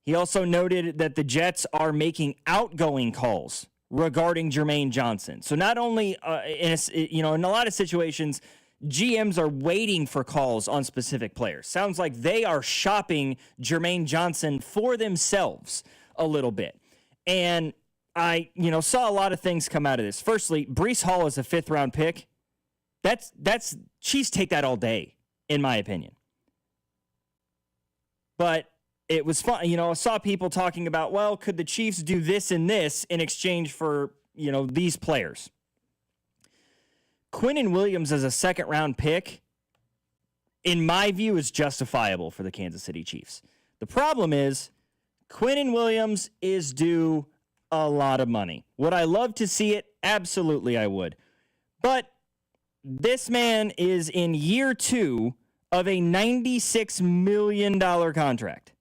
He also noted that the Jets are making outgoing calls regarding Jermaine Johnson. So not only in a lot of situations, GMs are waiting for calls on specific players. Sounds like they are shopping Jermaine Johnson for themselves a little bit. And I, saw a lot of things come out of this. Firstly, Breece Hall is a 5th-round pick. That's Chiefs take that all day, in my opinion. But it was fun. I saw people talking about, well, could the Chiefs do this and this in exchange for, these players? Quinnen Williams as a second-round pick, in my view, is justifiable for the Kansas City Chiefs. The problem is Quinnen Williams is due a lot of money. Would I love to see it? Absolutely, I would. But this man is in year 2 of a $96 million contract.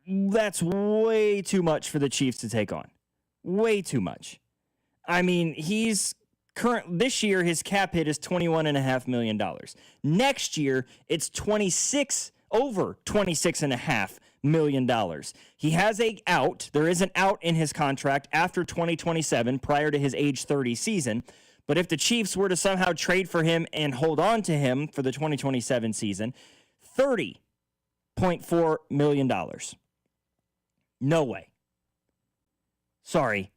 That's way too much for the Chiefs to take on. Way too much. I mean, this year his cap hit is $21.5 million. Next year, it's over $26.5 million. He has a out. There is an out in his contract after 2027, prior to his age 30 season. But if the Chiefs were to somehow trade for him and hold on to him for the 2027 season, $30.4 million. No way. Sorry.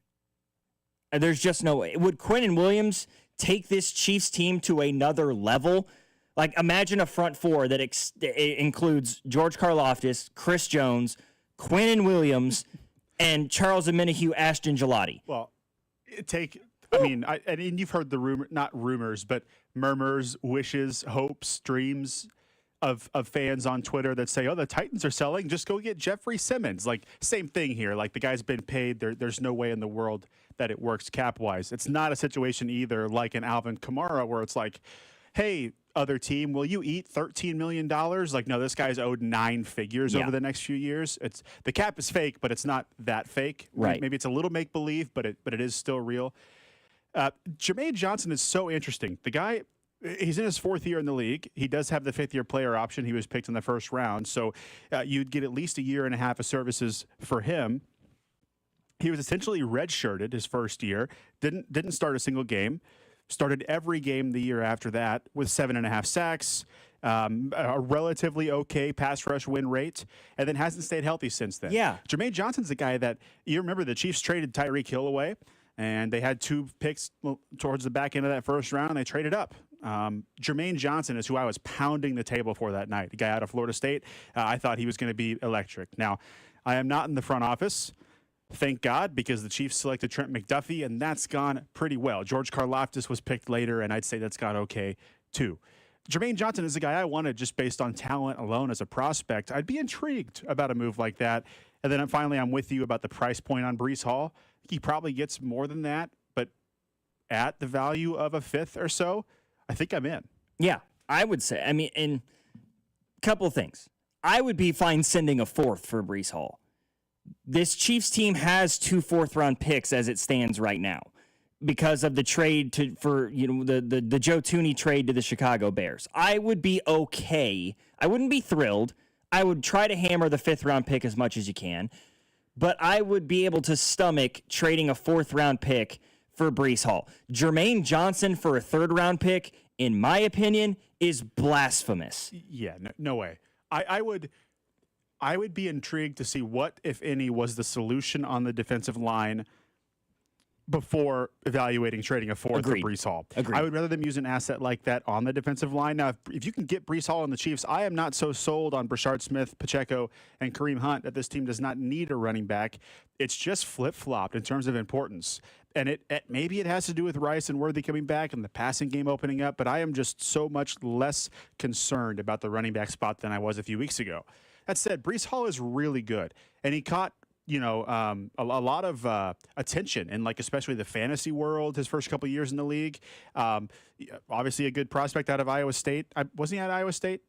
There's just no way. Would Quinnen Williams take this Chiefs team to another level? Like, imagine a front four that includes George Karlaftis, Chris Jones, Quinnen Williams, and Charles Omenihu Ashton Gelati. Well, and you've heard the not rumors, but murmurs, wishes, hopes, dreams of fans on Twitter that say, oh, the Titans are selling, just go get Jeffrey Simmons. Like, same thing here. Like, the guy's been paid. There's no way in the world that it works cap-wise. It's not a situation either like an Alvin Kamara where it's like, hey, other team, will you eat $13 million? Like, no, this guy's owed 9 figures over the next few years. The cap is fake, but it's not that fake. Right. Maybe it's a little make-believe, but it is still real. Jermaine Johnson is so interesting. The guy, he's in his 4th year in the league. He does have the 5th-year player option. He was picked in the first round, so you'd get at least a year and a half of services for him. He was essentially redshirted his first year, didn't start a single game, started every game the year after that with 7.5 sacks, a relatively okay pass rush win rate, and then hasn't stayed healthy since then. Yeah. Jermaine Johnson's the guy that, you remember the Chiefs traded Tyreek Hill away, and they had 2 picks towards the back end of that first round, and they traded up. Jermaine Johnson is who I was pounding the table for that night, the guy out of Florida State. I thought he was going to be electric. Now, I am not in the front office. Thank God, because the Chiefs selected Trent McDuffie, and that's gone pretty well. George Karlaftis was picked later, and I'd say that's gone okay, too. Jermaine Johnson is a guy I wanted just based on talent alone as a prospect. I'd be intrigued about a move like that. And then I'm with you about the price point on Breece Hall. He probably gets more than that, but at the value of a fifth or so, I think I'm in. Yeah, I would say. I mean, in a couple of things. I would be fine sending a fourth for Breece Hall. This Chiefs team has 2 fourth-round picks as it stands right now because of the trade for the Joe Thuney trade to the Chicago Bears. I would be okay. I wouldn't be thrilled. I would try to hammer the 5th-round pick as much as you can, but I would be able to stomach trading a 4th-round pick for Breece Hall. Jermaine Johnson for a 3rd-round pick, in my opinion, is blasphemous. Yeah, no way. I would be intrigued to see what, if any, was the solution on the defensive line before evaluating trading a fourth for Breece Hall. Agreed. I would rather them use an asset like that on the defensive line. Now, if you can get Breece Hall and the Chiefs, I am not so sold on Brashard Smith, Pacheco, and Kareem Hunt that this team does not need a running back. It's just flip-flopped in terms of importance. And maybe it has to do with Rice and Worthy coming back and the passing game opening up, but I am just so much less concerned about the running back spot than I was a few weeks ago. That said, Breece Hall is really good, and he caught a lot of attention in especially the fantasy world his first couple of years in the league. Obviously a good prospect out of Iowa State. Wasn't he at Iowa State?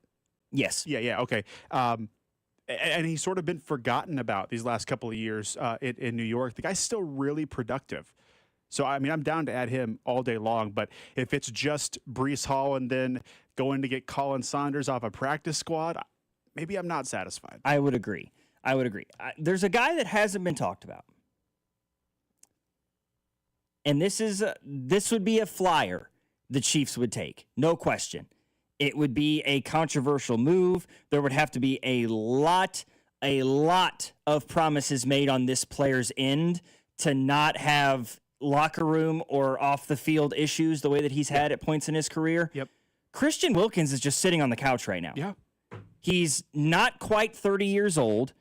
Yes. Yeah, okay. And he's sort of been forgotten about these last couple of years in New York. The guy's still really productive. So, I mean, I'm down to add him all day long, but if it's just Breece Hall and then going to get Colin Saunders off a practice squad, maybe I'm not satisfied. I would agree. There's a guy that hasn't been talked about. And this would be a flyer the Chiefs would take. No question. It would be a controversial move. There would have to be a lot of promises made on this player's end to not have locker room or off the field issues the way that he's had at points in his career. Yep. Christian Wilkins is just sitting on the couch right now. Yeah. He's not quite 30 years old.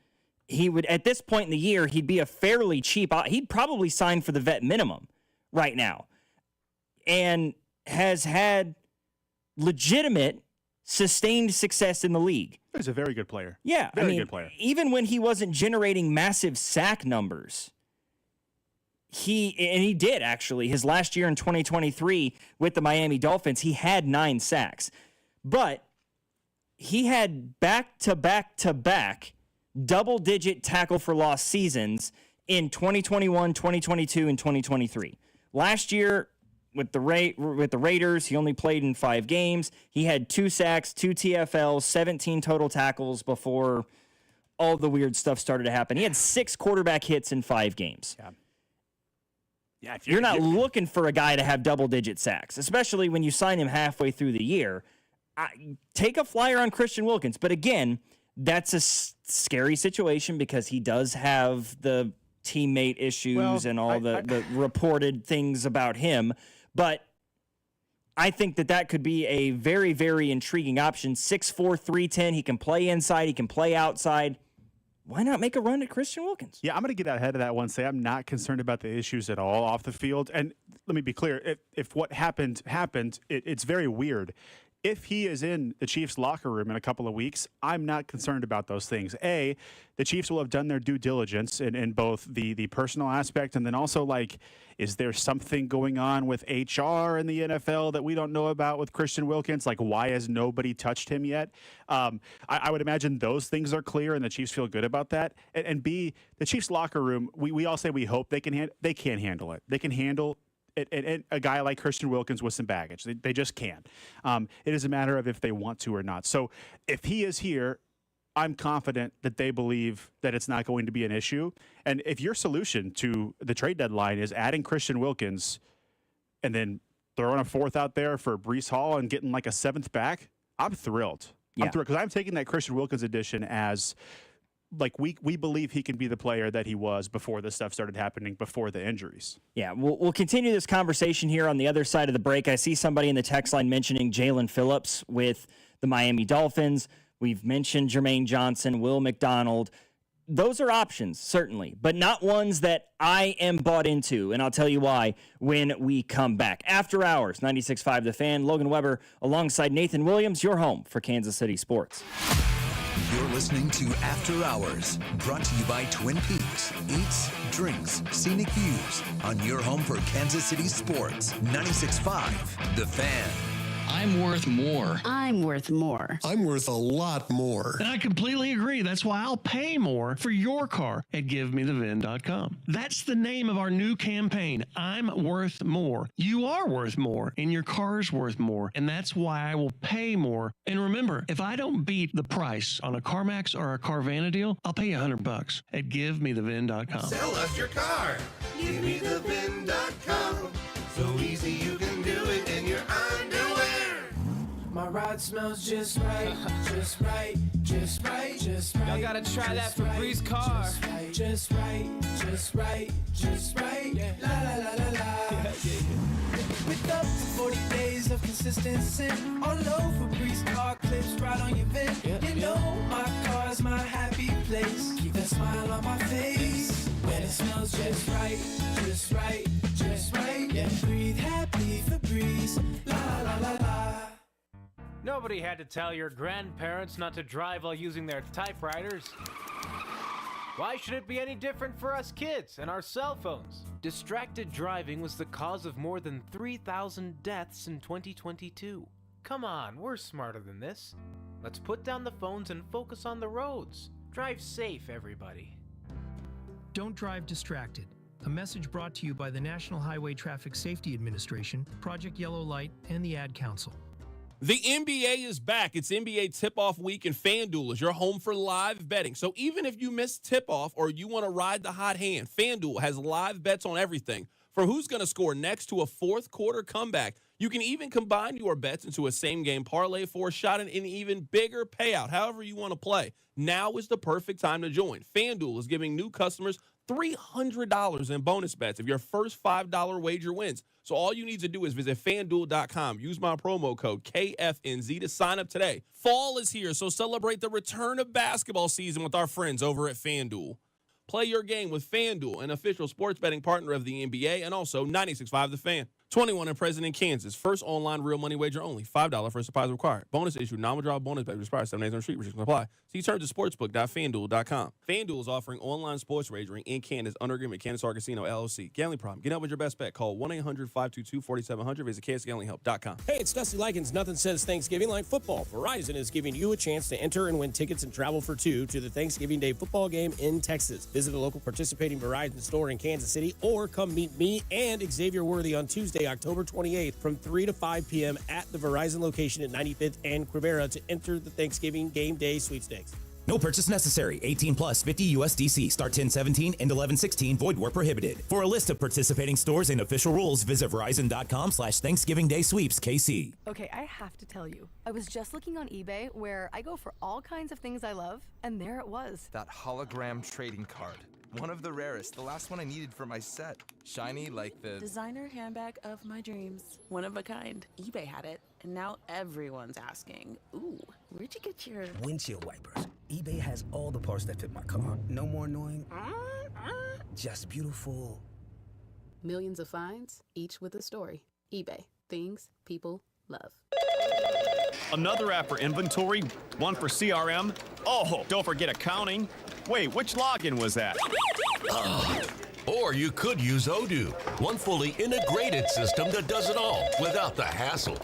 He would, at this point in the year, he'd be a fairly cheap. He'd probably sign for the vet minimum right now, and has had legitimate, sustained success in the league. He's a very good player. Yeah, very good player. Even when he wasn't generating massive sack numbers, he did actually. His last year in 2023 with the Miami Dolphins, he had 9 sacks, but he had back-to-back double-digit tackle for loss seasons in 2021, 2022, and 2023. Last year, with the Raiders, he only played in 5 games. He had 2 sacks, 2 TFLs, 17 total tackles before all the weird stuff started to happen. He had 6 quarterback hits in 5 games. Yeah. If you're not looking for a guy to have double-digit sacks, especially when you sign him halfway through the year. Take a flyer on Christian Wilkins. But again, that's a scary situation because he does have the teammate issues and all the reported things about him. But I think that could be a very, very intriguing option. 6'4", 310. He can play inside. He can play outside. Why not make a run at Christian Wilkins? Yeah, I'm going to get ahead of that one. Say I'm not concerned about the issues at all off the field. And let me be clear. If what happened, it's very weird. If he is in the Chiefs' locker room in a couple of weeks, I'm not concerned about those things. The Chiefs will have done their due diligence in both the personal aspect and then also, is there something going on with HR in the NFL that we don't know about with Christian Wilkins? Why has nobody touched him yet? I would imagine those things are clear and the Chiefs feel good about that. And B, the Chiefs' locker room, we all say we hope they can handle it. They can handle and a guy like Christian Wilkins with some baggage. They just can't. It is a matter of if they want to or not. So if he is here, I'm confident that they believe that it's not going to be an issue. And if your solution to the trade deadline is adding Christian Wilkins and then throwing a 4th out there for Breece Hall and getting a 7th back, I'm thrilled. Yeah. I'm thrilled because I'm taking that Christian Wilkins addition as we believe he can be the player that he was before this stuff started happening, before the injuries. Yeah, we'll continue this conversation here on the other side of the break. I see somebody in the text line mentioning Jalen Phillips with the Miami Dolphins. We've mentioned Jermaine Johnson, Will McDonald. those are options, certainly, but not ones that I am bought into, and I'll tell you why when we come back. After Hours, 96.5 The Fan, Logan Weber alongside Nathan Williams, your home for Kansas City sports. You're listening to After Hours, brought to you by Twin Peaks. Eats, drinks, scenic views on your home for Kansas City sports. 96.5 The Fan. I'm worth more. I'm worth more. I'm worth a lot more. And I completely agree. That's why I'll pay more for your car at GiveMeTheVin.com. That's the name of our new campaign. I'm worth more. You are worth more, and your car's worth more. And that's why I will pay more. And remember, if I don't beat the price on a CarMax or a Carvana deal, I'll pay you $100 at GiveMeTheVin.com. Sell us your car. GiveMeTheVin.com. So easy you can do it in your underwear. My ride smells just right, just right, just right, just right. Y'all gotta try that Febreze car. Just right, just right, just right. Yeah. La la la la la. With up to 40 days of consistency, all over Febreze car clips right on your vent. You know my car's my happy place. Keep that smile on my face when it smells just right, just right, just right. Yeah. Breathe happy Febreze. La la la la. Nobody had to tell your grandparents not to drive while using their typewriters. Why should it be any different for us kids and our cell phones? Distracted driving was the cause of more than 3,000 deaths in 2022. Come on, we're smarter than this. Let's put down the phones and focus on the roads. Drive safe, everybody. Don't drive distracted. A message brought to you by the National Highway Traffic Safety Administration, Project Yellow Light, and the Ad Council. The NBA is back. It's NBA tip-off week, and FanDuel is your home for live betting. So even if you miss tip-off or you want to ride the hot hand, FanDuel has live bets on everything, from who's going to score next to a fourth-quarter comeback. You can even combine your bets into a same-game parlay for a shot at an even bigger payout, however you want to play. Now is the perfect time to join. FanDuel is giving new customers $300 in bonus bets if your first $5 wager wins. So all you need to do is visit FanDuel.com. Use my promo code KFNZ to sign up today. Fall is here, so celebrate the return of basketball season with our friends over at FanDuel. Play your game with FanDuel, an official sports betting partner of the NBA, and also 96.5 The Fan. 21 and present in Kansas. First online real money wager only. $5 first deposit required. Bonus issue. Non-withdrawal bonus bet expires 7 days on street. Restrictions apply. See terms at sportsbook.fanduel.com. FanDuel is offering online sports wagering in Kansas under agreement. Kansas Star Casino, LLC. Gambling problem. Get up with your best bet. Call 1-800-522-4700. Visit kansasgamblinghelp.com. Hey, it's Dusty Likens. Nothing says Thanksgiving like football. Verizon is giving you a chance to enter and win tickets and travel for two to the Thanksgiving Day football game in Texas. Visit a local participating Verizon store in Kansas City or come meet me and Xavier Worthy on Tuesday, October 28th from 3 to 5 p.m. at the Verizon location at 95th and Crivera to enter the Thanksgiving Game Day sweepstakes. No purchase necessary. 18 plus 50 USDC. Start 10/17, end 11/16. Void where prohibited. For a list of participating stores and official rules, visit Verizon.com/Thanksgiving Day Sweeps KC. Okay, I have to tell you. I was just looking on eBay where I go for all kinds of things I love, and there it was. That hologram trading card. One of the rarest, the last one I needed for my set. Shiny like the designer handbag of my dreams. One of a kind. eBay had it, and now everyone's asking, ooh, where'd you get your windshield wipers? eBay has all the parts that fit my car. No more annoying, just beautiful. Millions of finds, each with a story. eBay, things people love. Another app for inventory, one for CRM. Oh, don't forget accounting. Wait, which login was that? Or you could use Odoo, one fully integrated system that does it all without the hassle.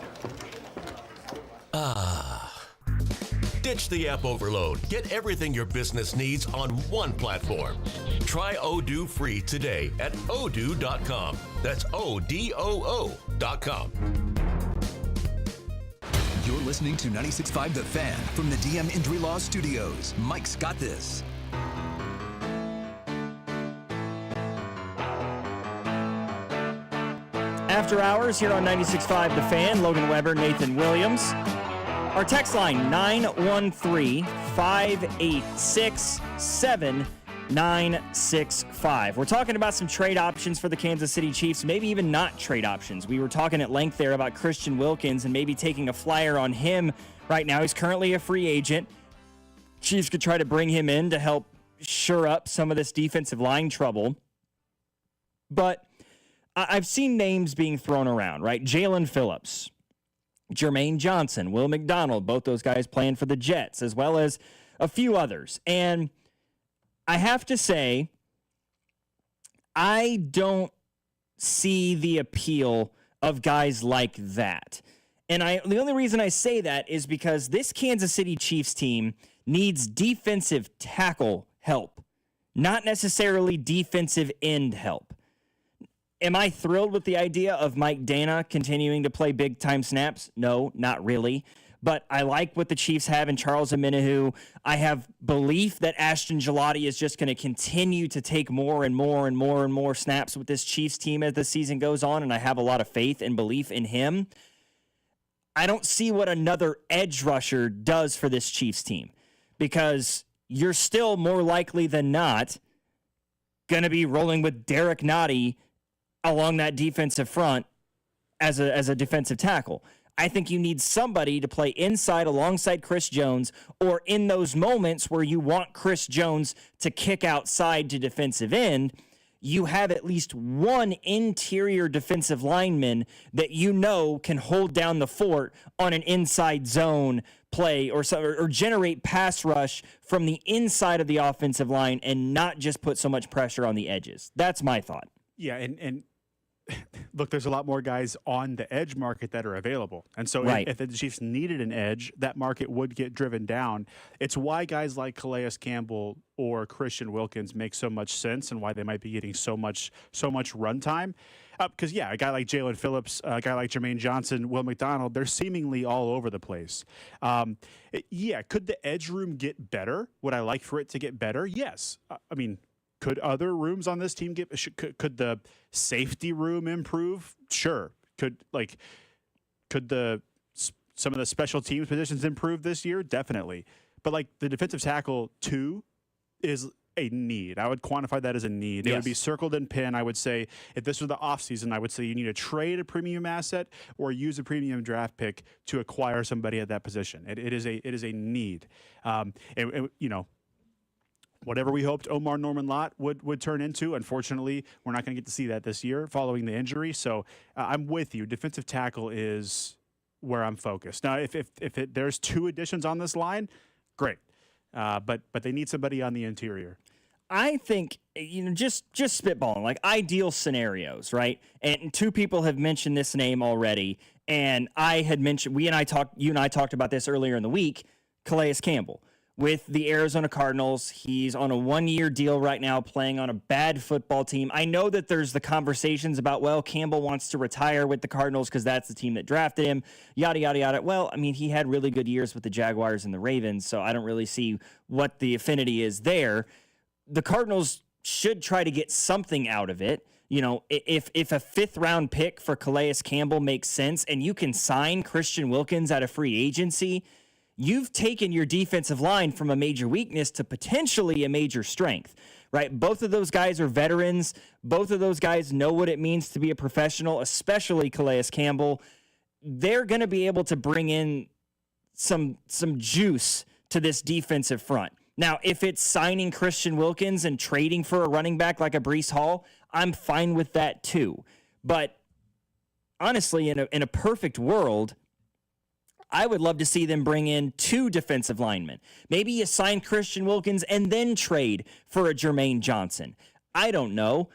Ditch the app overload. Get everything your business needs on one platform. Try Odoo free today at odoo.com. That's ODOO.com. You're listening to 96.5 The Fan from the DM Injury Law Studios. Mike's got this. After Hours here on 96.5 The Fan. Logan Weber, Nathan Williams. Our text line, 913-586-7965. We're talking about some trade options for the Kansas City Chiefs, maybe even not trade options. We were talking at length there about Christian Wilkins and maybe taking a flyer on him right now. He's currently a free agent. Chiefs could try to bring him in to help shore up some of this defensive line trouble. But I've seen names being thrown around, right? Jalen Phillips, Jermaine Johnson, Will McDonald, both those guys playing for the Jets, as well as a few others. And I have to say, I don't see the appeal of guys like that. And the only reason I say that is because this Kansas City Chiefs team needs defensive tackle help, not necessarily defensive end help. Am I thrilled with the idea of Mike Dana continuing to play big-time snaps? No, not really. But I like what the Chiefs have in Charles Omenihu. I have belief that Ashton Gelati is just going to continue to take more and more and more and more snaps with this Chiefs team as the season goes on, and I have a lot of faith and belief in him. I don't see what another edge rusher does for this Chiefs team, because you're still more likely than not going to be rolling with Derek Nottie along that defensive front as a defensive tackle. I think you need somebody to play inside alongside Chris Jones, or in those moments where you want Chris Jones to kick outside to defensive end, you have at least one interior defensive lineman that you know can hold down the fort on an inside zone play or generate pass rush from the inside of the offensive line and not just put so much pressure on the edges. That's my thought. Yeah, and look, there's a lot more guys on the edge market that are available. And so if the Chiefs needed an edge, that market would get driven down. It's why guys like Calais Campbell or Christian Wilkins make so much sense and why they might be getting so much runtime. Because, a guy like Jalen Phillips, a guy like Jermaine Johnson, Will McDonald, they're seemingly all over the place. Could the edge room get better? Would I like for it to get better? Yes. Could other rooms on this team could the safety room improve? Sure. Could some of the special teams positions improve this year? Definitely. But the defensive tackle 2 is a need. I would quantify that as a need. It would be circled in pen. I would say if this was the offseason, I would say you need to trade a premium asset or use a premium draft pick to acquire somebody at that position. It is a need. Whatever we hoped Omar Norman Lott would turn into, unfortunately, we're not going to get to see that this year following the injury. So I'm with you. Defensive tackle is where I'm focused. Now, if there's 2 additions on this line, great. But they need somebody on the interior. I think, just spitballing, like ideal scenarios, right? And 2 people have mentioned this name already. And I had mentioned, you and I talked about this earlier in the week, Calais Campbell. With the Arizona Cardinals, he's on a 1-year deal right now playing on a bad football team. I know that there's the conversations about, Campbell wants to retire with the Cardinals because that's the team that drafted him, yada, yada, yada. Well, he had really good years with the Jaguars and the Ravens, so I don't really see what the affinity is there. The Cardinals should try to get something out of it. If a 5th-round pick for Calais Campbell makes sense and you can sign Christian Wilkins out of free agency, you've taken your defensive line from a major weakness to potentially a major strength, right? Both of those guys are veterans. Both of those guys know what it means to be a professional, especially Calais Campbell. They're going to be able to bring in some juice to this defensive front. Now, if it's signing Christian Wilkins and trading for a running back like a Breece Hall, I'm fine with that too. But honestly, in a perfect world, I would love to see them bring in 2 defensive linemen. Maybe you sign Christian Wilkins and then trade for a Jermaine Johnson. I don't know.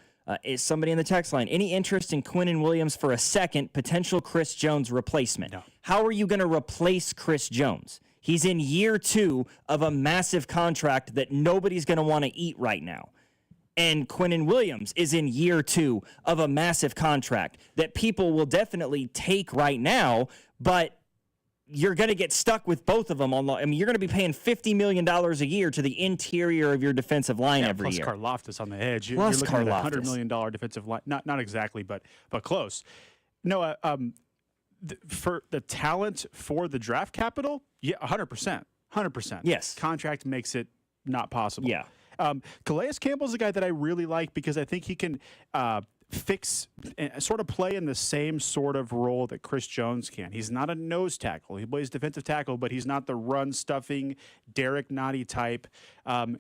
Is somebody in the text line, any interest in Quinnen Williams for a second potential Chris Jones replacement? No. How are you going to replace Chris Jones? He's in year 2 of a massive contract that nobody's going to want to eat right now. And Quinnen Williams is in year 2 of a massive contract that people will definitely take right now, but you're going to get stuck with both of them. You're going to be paying $50 million a year to the interior of your defensive line every year. Plus Karlaftis on the edge. You're Plus looking Karlaftis. at a $100 million defensive line. Not exactly, but close. No, for the talent for the draft capital, 100%. 100%. Yes. Contract makes it not possible. Yeah. Calais Campbell's a guy that I really like because I think he can fix and sort of play in the same sort of role that Chris Jones can. He's not a nose tackle. He plays defensive tackle, but he's not the run-stuffing Derek Nottie type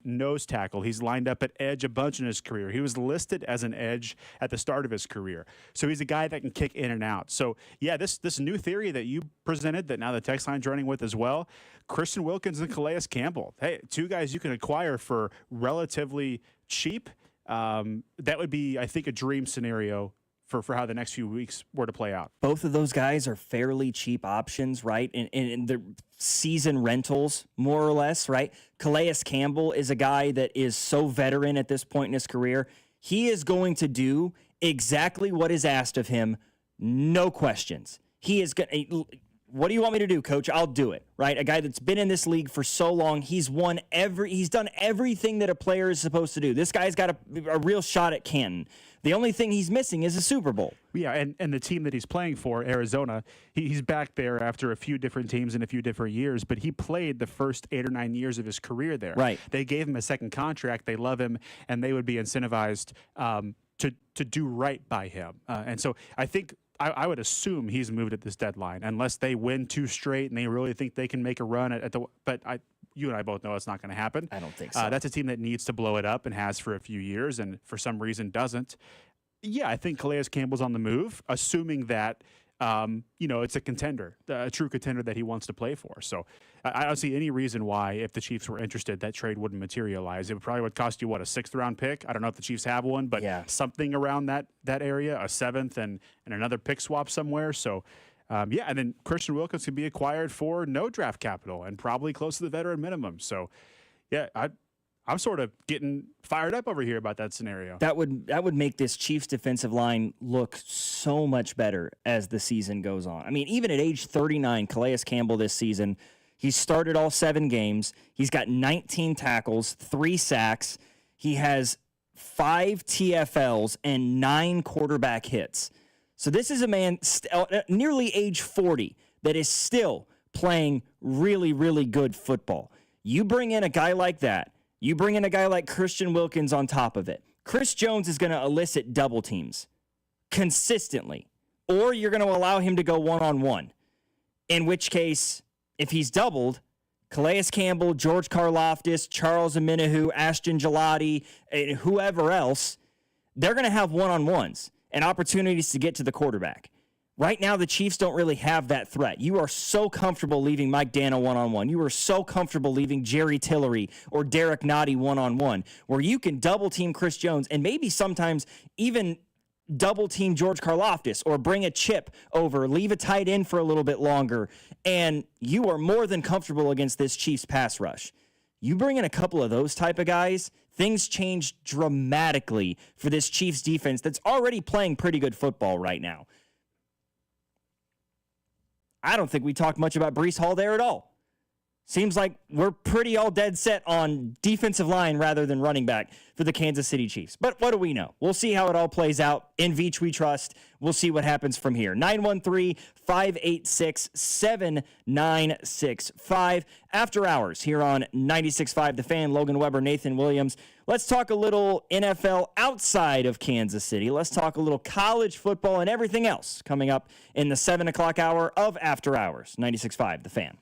nose tackle. He's lined up at edge a bunch in his career. He was listed as an edge at the start of his career. So he's a guy that can kick in and out. So, yeah, this new theory that you presented that now the text line's running with as well, Christian Wilkins and Calais Campbell. Hey, two guys you can acquire for relatively cheap. That would be, I think, a dream scenario for how the next few weeks were to play out. Both of those guys are fairly cheap options, right? And they're season rentals, more or less, right? Calais Campbell is a guy that is so veteran at this point in his career. He is going to do exactly what is asked of him, no questions. He is going to... What do you want me to do, coach? I'll do it, right? A guy that's been in this league for so long. He's done everything that a player is supposed to do. This guy's got a real shot at Canton. The only thing he's missing is a Super Bowl. Yeah, and the team that he's playing for, Arizona, he's back there after a few different teams in a few different years, but he played the first 8 or 9 years of his career there. Right. They gave him a second contract. They love him, and they would be incentivized to do right by him. And so I think I would assume he's moved at this deadline, unless they win 2 straight and they really think they can make a run at the. But you and I both know it's not going to happen. I don't think so. That's a team that needs to blow it up and has for a few years, and for some reason doesn't. Yeah, I think Calais Campbell's on the move, assuming that it's a contender, a true contender that he wants to play for. So I don't see any reason why, if the Chiefs were interested, that trade wouldn't materialize. It probably would cost you, a 6th-round pick? I don't know if the Chiefs have one, but something around that area, a 7th and another pick swap somewhere. So, and then Christian Wilkins can be acquired for no draft capital and probably close to the veteran minimum. So, yeah, I'm sort of getting fired up over here about that scenario. That would make this Chiefs defensive line look so much better as the season goes on. I mean, even at age 39, Calais Campbell this season, he's started all 7 games. He's got 19 tackles, 3 sacks. He has 5 TFLs and 9 quarterback hits. So this is a man nearly age 40 that is still playing really, really good football. You bring in a guy like that, you bring in a guy like Christian Wilkins on top of it. Chris Jones is going to elicit double teams consistently, or you're going to allow him to go one-on-one, in which case, if he's doubled, Calais Campbell, George Karlaftis, Charles Omenihu, Ashton Gelati, and whoever else, they're going to have one-on-ones and opportunities to get to the quarterback. Right now, the Chiefs don't really have that threat. You are so comfortable leaving Mike Dana one-on-one. You are so comfortable leaving Jerry Tillery or Derek Nottie one-on-one, where you can double-team Chris Jones and maybe sometimes even double-team George Karlaftis or bring a chip over, leave a tight end for a little bit longer, and you are more than comfortable against this Chiefs pass rush. You bring in a couple of those type of guys, things change dramatically for this Chiefs defense that's already playing pretty good football right now. I don't think we talked much about Breece Hall there at all. Seems like we're pretty all dead set on defensive line rather than running back for the Kansas City Chiefs. But what do we know? We'll see how it all plays out. In Veach we trust. We'll see what happens from here. 913-586-7965. After hours here on 96.5 The Fan. Logan Weber, Nathan Williams. Let's talk a little NFL outside of Kansas City. Let's talk a little college football and everything else coming up in the 7 o'clock hour of After Hours. 96.5 The Fan.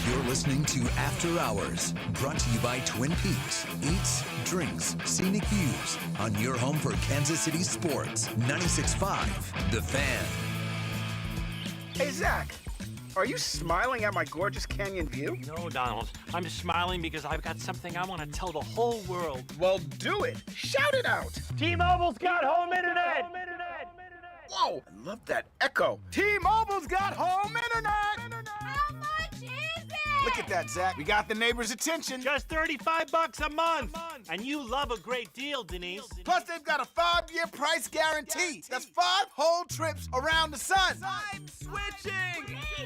You're listening to After Hours, brought to you by Twin Peaks. Eats, drinks, scenic views on your home for Kansas City sports. 96.5 The Fan. Hey, Zach, are you smiling at my gorgeous canyon view? No, Donald. I'm smiling because I've got something I want to tell the whole world. Well, do it. Shout it out. T-Mobile's got home internet. Whoa, I love that echo. T-Mobile's got home internet. How much is it? Look at that, Zach. We got the neighbor's attention. Just $35 a month. And you love a great deal, Denise. Plus, they've got a 5-year price guarantee. That's 5 whole trips around the sun. I'm switching. Me too.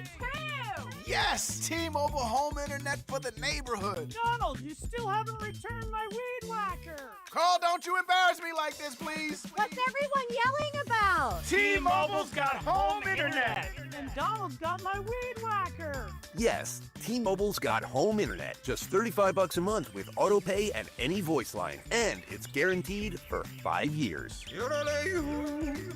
Yes, T-Mobile home internet for the neighborhood. Donald, you still haven't returned my weed whacker. Carl, don't you embarrass me like this, please. What's everyone yelling about? T-Mobile's got home internet. And Donald's got my weed whacker. Yes, T-Mobile's got home internet. Just $35 a month with auto pay and any voice line. And it's guaranteed for 5 years.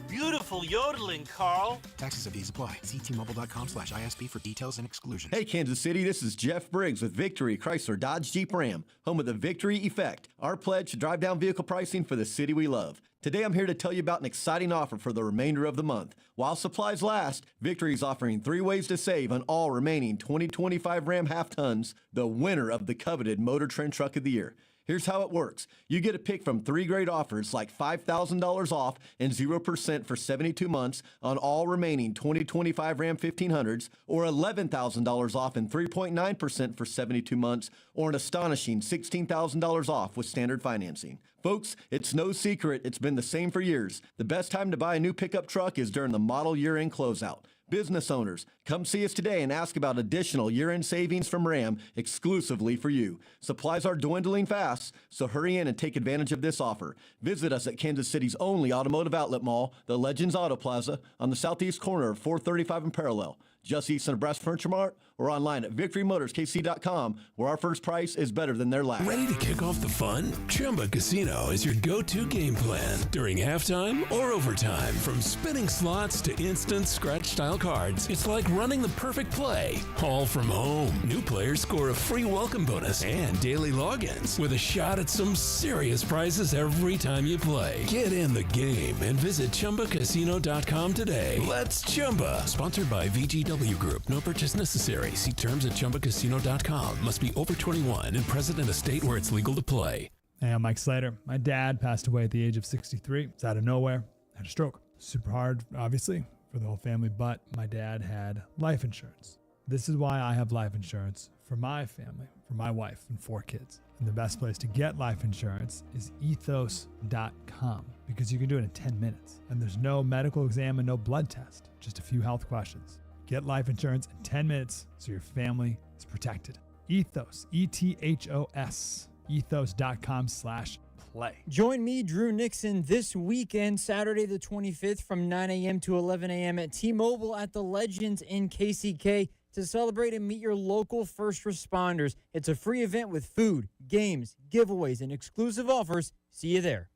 Beautiful yodeling, Carl. Taxes and fees apply. See T-Mobile.com/ISP for details and exclusions. Hey, Kansas City, this is Jeff Briggs with Victory Chrysler Dodge Jeep Ram, home of the Victory Effect, our pledge to drive down vehicle pricing for the city we love. Today, I'm here to tell you about an exciting offer for the remainder of the month. While supplies last, Victory is offering 3 ways to save on all remaining 2025 Ram half-tons, the winner of the coveted Motor Trend Truck of the Year. Here's how it works. You get to pick from 3 great offers like $5,000 off and 0% for 72 months on all remaining 2025 Ram 1500s, or $11,000 off and 3.9% for 72 months, or an astonishing $16,000 off with standard financing. Folks, it's no secret, it's been the same for years. The best time to buy a new pickup truck is during the model year-end closeout. Business owners, come see us today and ask about additional year-end savings from Ram exclusively for you. Supplies are dwindling fast, so hurry in and take advantage of this offer. Visit us at Kansas City's only automotive outlet mall, the Legends Auto Plaza, on the southeast corner of 435 and Parallel, just east of Nebraska Furniture Mart, or online at victorymotorskc.com, where our first price is better than their last. Ready to kick off the fun? Chumba Casino is your go-to game plan during halftime or overtime. From spinning slots to instant scratch-style cards, it's like running the perfect play, all from home. New players score a free welcome bonus and daily logins with a shot at some serious prizes every time you play. Get in the game and visit ChumbaCasino.com today. Let's Chumba. Sponsored by VGW Group. No purchase necessary. See terms at ChumbaCasino.com. Must be over 21 and present in a state where it's legal to play. Hey, I'm Mike Slater. My dad passed away at the age of 63. It's out of nowhere. Had a stroke. Super hard, obviously, for the whole family, but my dad had life insurance. This is why I have life insurance for my family, for my wife and 4 kids. And the best place to get life insurance is ethos.com, because you can do it in 10 minutes. And there's no medical exam and no blood test, just a few health questions. Get life insurance in 10 minutes so your family is protected. Ethos, ETHOS, ethos.com/play. Join me, Drew Nixon, this weekend, Saturday the 25th from 9 a.m. to 11 a.m. at T-Mobile at the Legends in KCK to celebrate and meet your local first responders. It's a free event with food, games, giveaways, and exclusive offers. See you there.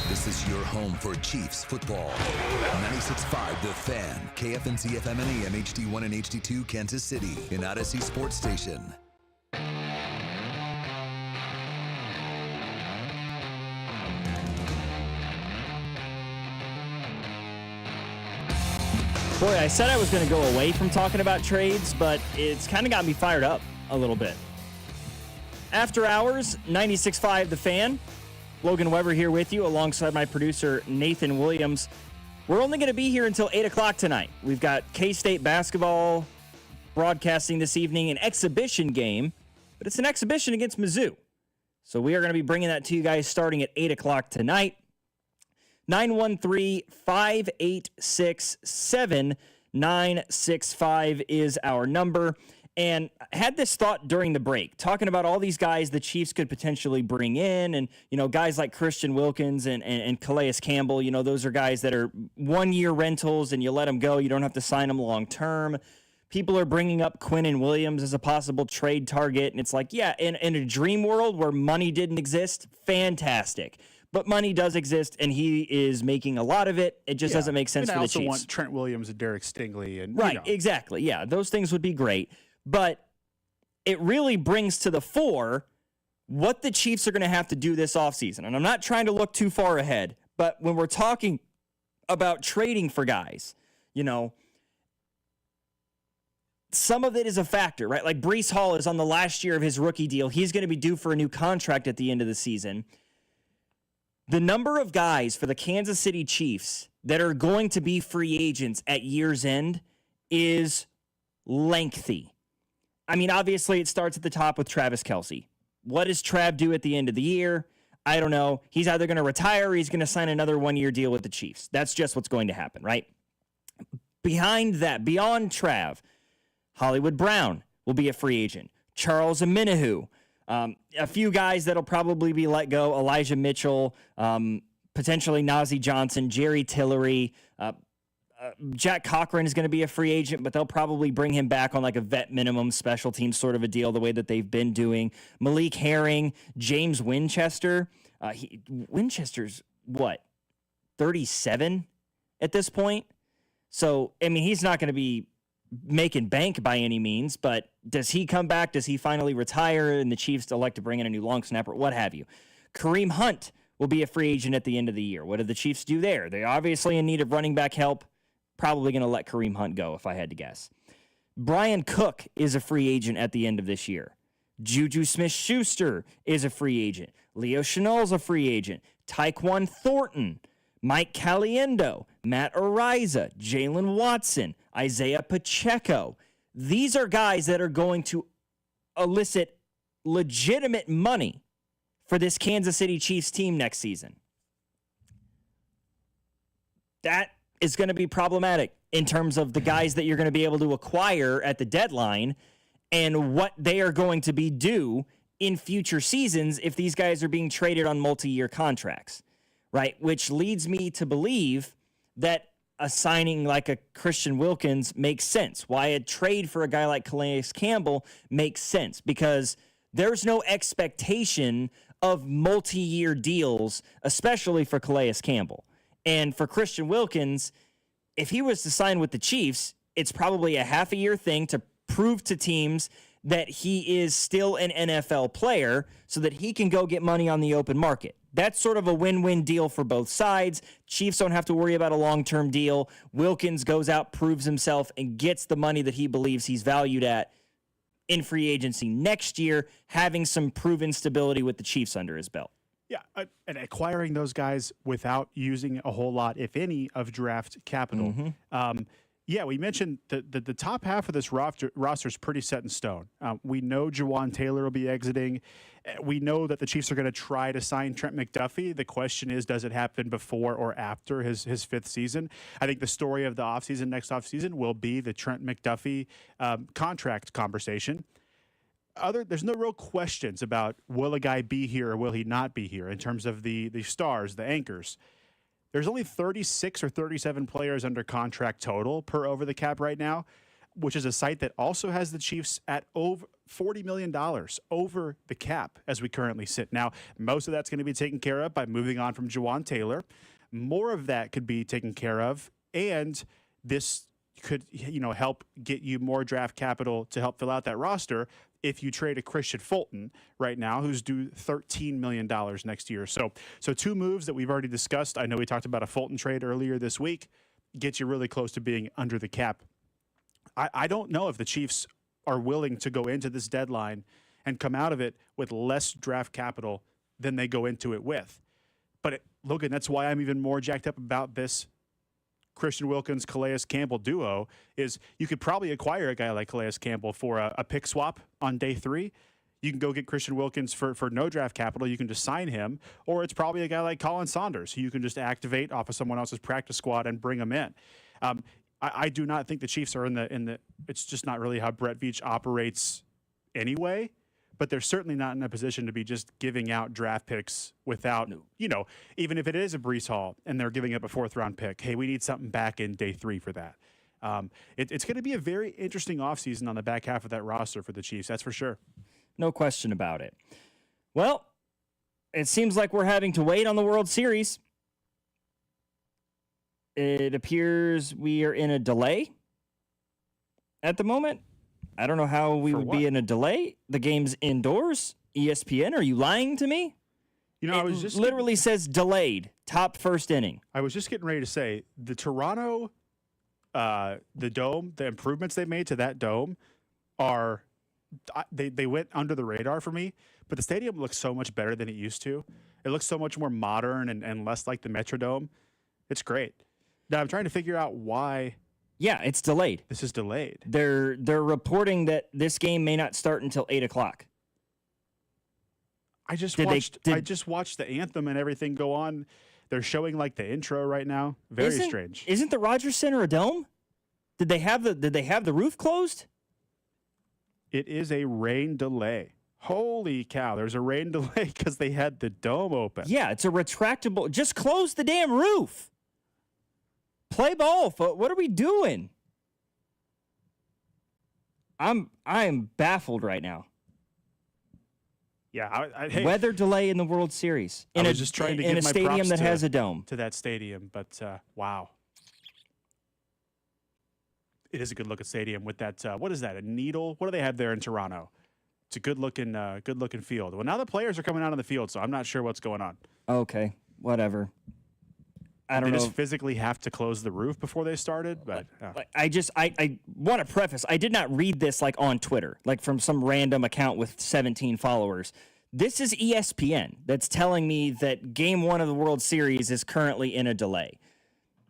This is your home for Chiefs football. 96.5 The Fan, KFNC FM and AM HD1 and HD2 Kansas City, an Odyssey Sports Station. Boy, I said I was going to go away from talking about trades, but it's kind of got me fired up a little bit. After hours, 96.5 The Fan. Logan Weber here with you alongside my producer, Nathan Williams. We're only going to be here until 8 o'clock tonight. We've got K-State basketball broadcasting this evening, an exhibition game, but it's an exhibition against Mizzou. So we are going to be bringing that to you guys starting at 8 o'clock tonight. 913-586-7965 is our number. And I had this thought during the break, talking about all these guys the Chiefs could potentially bring in, and, you know, guys like Christian Wilkins and Calais Campbell, you know, those are guys that are one-year rentals, and you let them go. You don't have to sign them long-term. People are bringing up Quinnen Williams as a possible trade target, and it's like, yeah, in a dream world where money didn't exist, fantastic. But money does exist, and he is making a lot of it. It just doesn't make sense for the Chiefs. I also want Trent Williams and Derek Stingley. And, right, exactly. Yeah, those things would be great. But it really brings to the fore what the Chiefs are going to have to do this offseason. And I'm not trying to look too far ahead, but when we're talking about trading for guys, you know, some of it is a factor, right? Like Breece Hall is on the last year of his rookie deal. He's going to be due for a new contract at the end of the season. The number of guys for the Kansas City Chiefs that are going to be free agents at year's end is lengthy. I mean, obviously, it starts at the top with Travis Kelce. What does Trav do at the end of the year? I don't know. He's either going to retire or he's going to sign another one-year deal with the Chiefs. That's just what's going to happen, right? Behind that, beyond Trav, Hollywood Brown will be a free agent. Charles Omenihu. A few guys that'll probably be let go. Elijah Mitchell, potentially Najee Johnson, Jerry Tillery, Jack Cochran is going to be a free agent, but they'll probably bring him back on like a vet minimum special team sort of a deal, the way that they've been doing. Malik Herring, James Winchester. Winchester's what, 37 at this point? So, I mean, he's not going to be making bank by any means, but does he come back? Does he finally retire and the Chiefs elect to bring in a new long snapper? What have you? Kareem Hunt will be a free agent at the end of the year. What did the Chiefs do there? They're obviously in need of running back help. Probably going to let Kareem Hunt go if I had to guess. Brian Cook is a free agent at the end of this year. Juju Smith-Schuster is a free agent. Leo Chenal's a free agent. Tyquan Thornton, Mike Caliendo, Matt Ariza, Jalen Watson, Isaiah Pacheco. These are guys that are going to elicit legitimate money for this Kansas City Chiefs team next season. That is going to be problematic in terms of the guys that you're going to be able to acquire at the deadline and what they are going to be due in future seasons if these guys are being traded on multi-year contracts, right? Which leads me to believe that a signing like a Christian Wilkins makes sense. Why a trade for a guy like Calais Campbell makes sense, because there's no expectation of multi-year deals, especially for Calais Campbell. And for Christian Wilkins, if he was to sign with the Chiefs, it's probably a half a year thing to prove to teams that he is still an NFL player so that he can go get money on the open market. That's sort of a win-win deal for both sides. Chiefs don't have to worry about a long-term deal. Wilkins goes out, proves himself, and gets the money that he believes he's valued at in free agency next year, having some proven stability with the Chiefs under his belt. Yeah, and acquiring those guys without using a whole lot, if any, of draft capital. Yeah, we mentioned the top half of this roster is pretty set in stone. We know Jawan Taylor will be exiting. We know that the Chiefs are going to try to sign Trent McDuffie. The question is, does it happen before or after his fifth season? I think the story of the offseason, next offseason, will be the Trent McDuffie contract conversation. There's no real questions about will a guy be here or will he not be here in terms of the stars, the anchors. There's only 36 or 37 players under contract total per over the cap right now, which is a site that also has the Chiefs at over $40 million over the cap as we currently sit. Now, most of that's going to be taken care of by moving on from Jawan Taylor. More of that could be taken care of, and this could, help get you more draft capital to help fill out that roster if you trade a Christian Fulton right now, who's due $13 million next year. So two moves that we've already discussed. I know we talked about a Fulton trade earlier this week. Gets you really close to being under the cap. I don't know if the Chiefs are willing to go into this deadline and come out of it with less draft capital than they go into it with. But, Logan, that's why I'm even more jacked up about this Christian Wilkins, Calais Campbell duo. Is you could probably acquire a guy like Calais Campbell for a pick swap on day 3. You can go get Christian Wilkins for no draft capital. You can just sign him. Or it's probably a guy like Colin Saunders, who you can just activate off of someone else's practice squad and bring him in. I do not think the Chiefs are in the it's just not really how Brett Veach operates anyway. But they're certainly not in a position to be just giving out draft picks without, even if it is a Breece Hall and they're giving up a 4th-round pick. Hey, we need something back in day 3 for that. It's going to be a very interesting offseason on the back half of that roster for the Chiefs, that's for sure. No question about it. Well, it seems like we're having to wait on the World Series. It appears we are in a delay at the moment. I don't know how we would be in a delay. The game's indoors. ESPN, are you lying to me? I was just literally says delayed. Top first inning. I was just getting ready to say the Toronto, the dome, the improvements they made to that dome are they went under the radar for me. But the stadium looks so much better than it used to. It looks so much more modern and less like the Metrodome. It's great. Now I'm trying to figure out why. Yeah, it's delayed. This is delayed. They're reporting that this game may not start until 8:00. I just watched the anthem and everything go on. They're showing like the intro right now. Very strange. Isn't the Rogers Center a dome? Did they have the roof closed? It is a rain delay. Holy cow! There's a rain delay because they had the dome open. Yeah, it's a retractable. Just close the damn roof. Play ball. What are we doing? I am baffled right now. Yeah, hey, weather delay in the World Series I was just trying to in give a my stadium props that has a dome. to that stadium, but wow, it is a good looking stadium with that. What is that? A needle? What do they have there in Toronto? It's a good looking field. Well, now the players are coming out on the field, so I'm not sure what's going on. Okay, whatever. I don't They know. just physically have to close the roof before they started, but I want to preface, I did not read this like on Twitter, like from some random account with 17 followers. This is ESPN that's telling me that game 1 of the World Series is currently in a delay.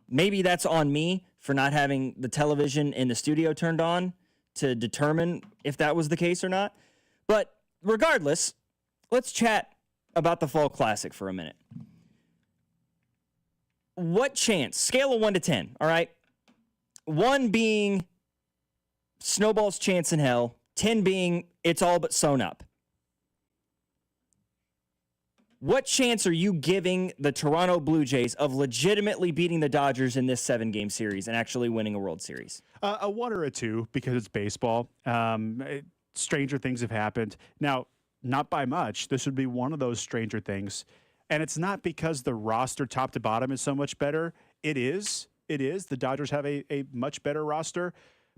Maybe that's on me for not having the television in the studio turned on to determine if that was the case or not. But regardless, let's chat about the Fall Classic for a minute. What chance? Scale of 1 to 10, all right? 1 being snowball's chance in hell, 10 being it's all but sewn up. What chance are you giving the Toronto Blue Jays of legitimately beating the Dodgers in this 7-game series and actually winning a World Series? A 1 or a 2 because it's baseball. Stranger things have happened. Now, not by much. This would be one of those stranger things. And it's not because the roster top to bottom is so much better. It is. The Dodgers have a much better roster,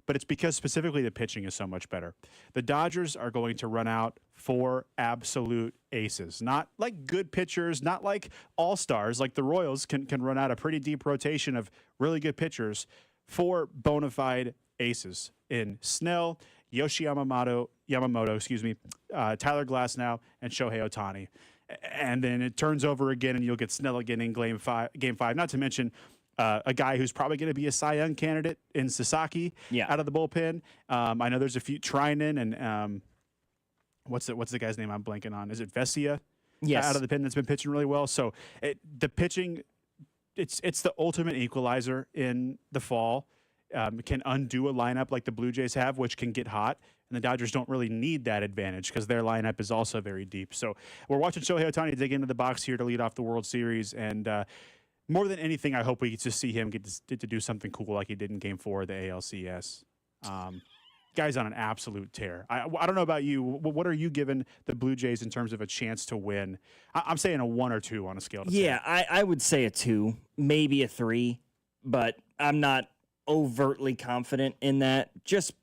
but it's because specifically the pitching is so much better. The Dodgers are going to run out 4 absolute aces, not like good pitchers, not like all-stars, like the Royals can run out a pretty deep rotation of really good pitchers. 4 bona fide aces in Snell, Yoshi Yamamoto, Tyler Glasnow, and Shohei Ohtani. And then it turns over again, and you'll get Snell again in game 5. Not to mention a guy who's probably going to be a Cy Young candidate in Sasaki out of the bullpen. I know there's a few Trinan and what's the guy's name I'm blanking on? Is it Vesia? Yes. Out of the pen that's been pitching really well. So the pitching, it's the ultimate equalizer in the fall. Can undo a lineup like the Blue Jays have, which can get hot. And the Dodgers don't really need that advantage because their lineup is also very deep. So we're watching Shohei Ohtani dig into the box here to lead off the World Series. And more than anything, I hope we get to see him get to do something cool like he did in Game 4 of the ALCS. Guy's on an absolute tear. I don't know about you. What are you giving the Blue Jays in terms of a chance to win? I'm saying a 1 or 2 on a scale to 10. Yeah, I would say a 2, maybe a 3, but I'm not overtly confident in that. Just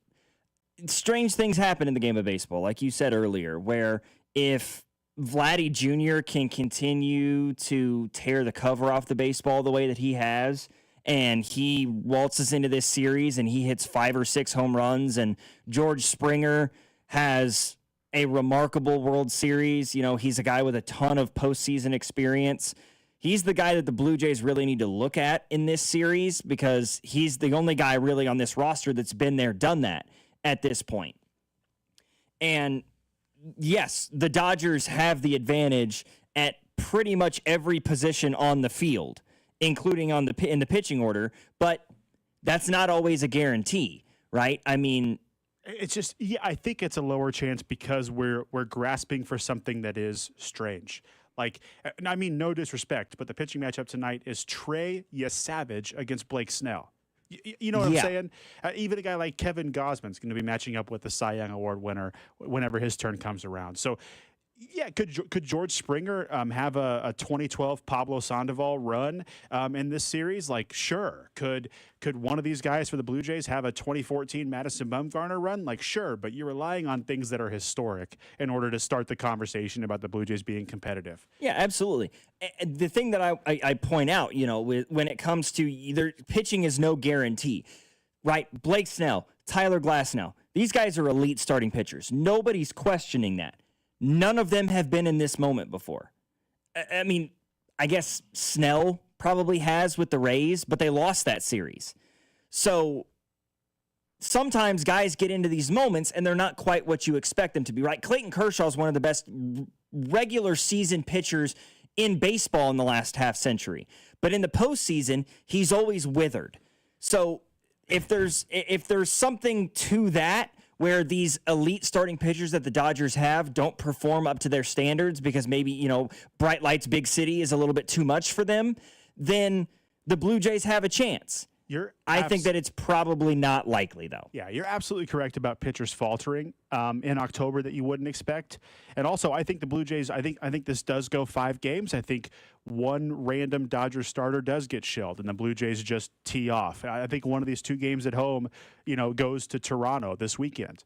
strange things happen in the game of baseball, like you said earlier, where if Vladdy Jr. can continue to tear the cover off the baseball the way that he has, and he waltzes into this series and he hits 5 or 6 home runs, and George Springer has a remarkable World Series. You know, he's a guy with a ton of postseason experience. He's the guy that the Blue Jays really need to look at in this series because he's the only guy really on this roster that's been there, done that at this point. And yes, the Dodgers have the advantage at pretty much every position on the field, including in the pitching order, but that's not always a guarantee, right? I mean, it's just, I think it's a lower chance because we're grasping for something that is strange. Like, I mean, no disrespect, but the pitching matchup tonight is Trey Yesavage against Blake Snell. You know what I'm saying? Even a guy like Kevin Gausman's going to be matching up with the Cy Young Award winner whenever his turn comes around. So, yeah, could George Springer have a 2012 Pablo Sandoval run in this series? Like, sure. Could one of these guys for the Blue Jays have a 2014 Madison Bumgarner run? Like, sure, but you're relying on things that are historic in order to start the conversation about the Blue Jays being competitive. Yeah, absolutely. The thing that I point out, you know, when it comes to either pitching is no guarantee, right? Blake Snell, Tyler Glasnow, these guys are elite starting pitchers. Nobody's questioning that. None of them have been in this moment before. I mean, I guess Snell probably has with the Rays, but they lost that series. So sometimes guys get into these moments and they're not quite what you expect them to be, right? Clayton Kershaw is one of the best regular season pitchers in baseball in the last half century. But in the postseason, he's always withered. So if there's something to that, where these elite starting pitchers that the Dodgers have don't perform up to their standards because maybe, you know, bright lights, big city is a little bit too much for them, then the Blue Jays have a chance. I think that it's probably not likely, though. Yeah, you're absolutely correct about pitchers faltering in October that you wouldn't expect. And also, I think the Blue Jays, I think this does go 5 games. I think one random Dodgers starter does get shelled, and the Blue Jays just tee off. I think one of these 2 games at home, goes to Toronto this weekend.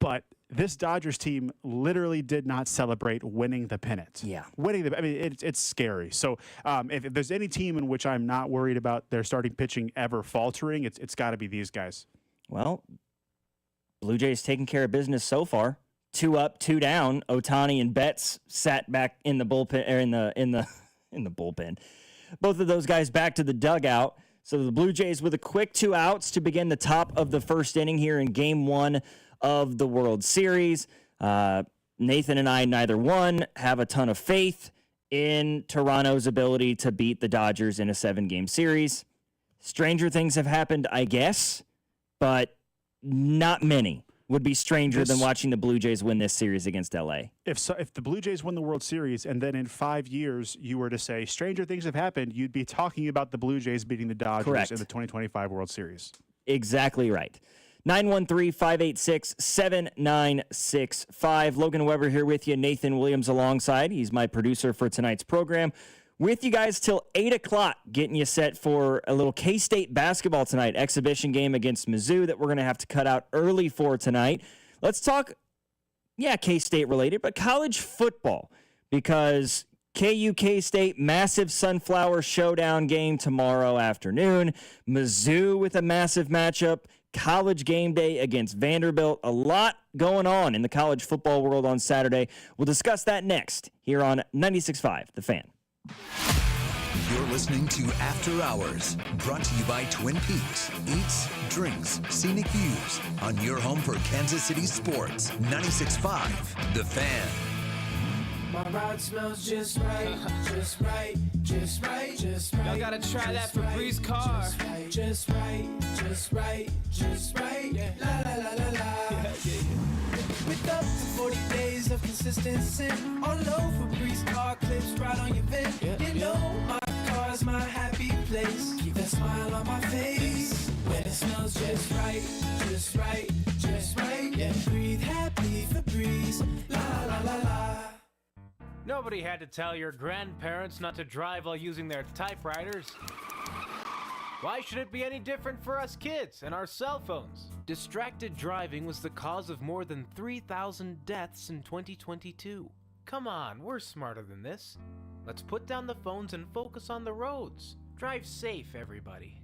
But this Dodgers team literally did not celebrate winning the pennant. Yeah. It's scary. So if there's any team in which I'm not worried about their starting pitching ever faltering, it's got to be these guys. Well, Blue Jays taking care of business so far. 2 up, 2 down. Ohtani and Betts sat back in the bullpen, or in the bullpen. Both of those guys back to the dugout. So the Blue Jays with a quick 2 outs to begin the top of the first inning here in Game 1 of the World Series. Nathan and I, neither one, have a ton of faith in Toronto's ability to beat the Dodgers in a 7-game series. Stranger things have happened, I guess, but not many would be stranger than watching the Blue Jays win this series against LA. If the Blue Jays win the World Series and then in 5 years you were to say stranger things have happened, you'd be talking about the Blue Jays beating the Dodgers in the 2025 World Series. Exactly right. 913-586-7965. Logan Weber here with you. Nathan Williams alongside. He's my producer for tonight's program. With you guys till 8 o'clock, getting you set for a little K-State basketball tonight. Exhibition game against Mizzou that we're going to have to cut out early for tonight. Let's talk, K-State related, but college football. Because K-State, massive Sunflower Showdown game tomorrow afternoon. Mizzou with a massive matchup. College game day against Vanderbilt. A lot going on in the college football world on Saturday. We'll discuss that next here on 96.5 The Fan. You're listening to After Hours, brought to you by Twin Peaks. Eats, drinks, scenic views on your home for Kansas City sports. 96.5 The Fan. My ride smells just right, just right, just right, just right. Y'all gotta try that Febreze car. Just right, just right, just right. Yeah. La la la la la. With up to 40 days of consistency, all over Febreze car clips right on your vent. You know my car's my happy place. Keep that smile on my face when it smells just right, just right, just right. Yeah, breathe happy Febreze. La la la la. Nobody had to tell your grandparents not to drive while using their typewriters. Why should it be any different for us kids and our cell phones? Distracted driving was the cause of more than 3,000 deaths in 2022. Come on, we're smarter than this. Let's put down the phones and focus on the roads. Drive safe, everybody.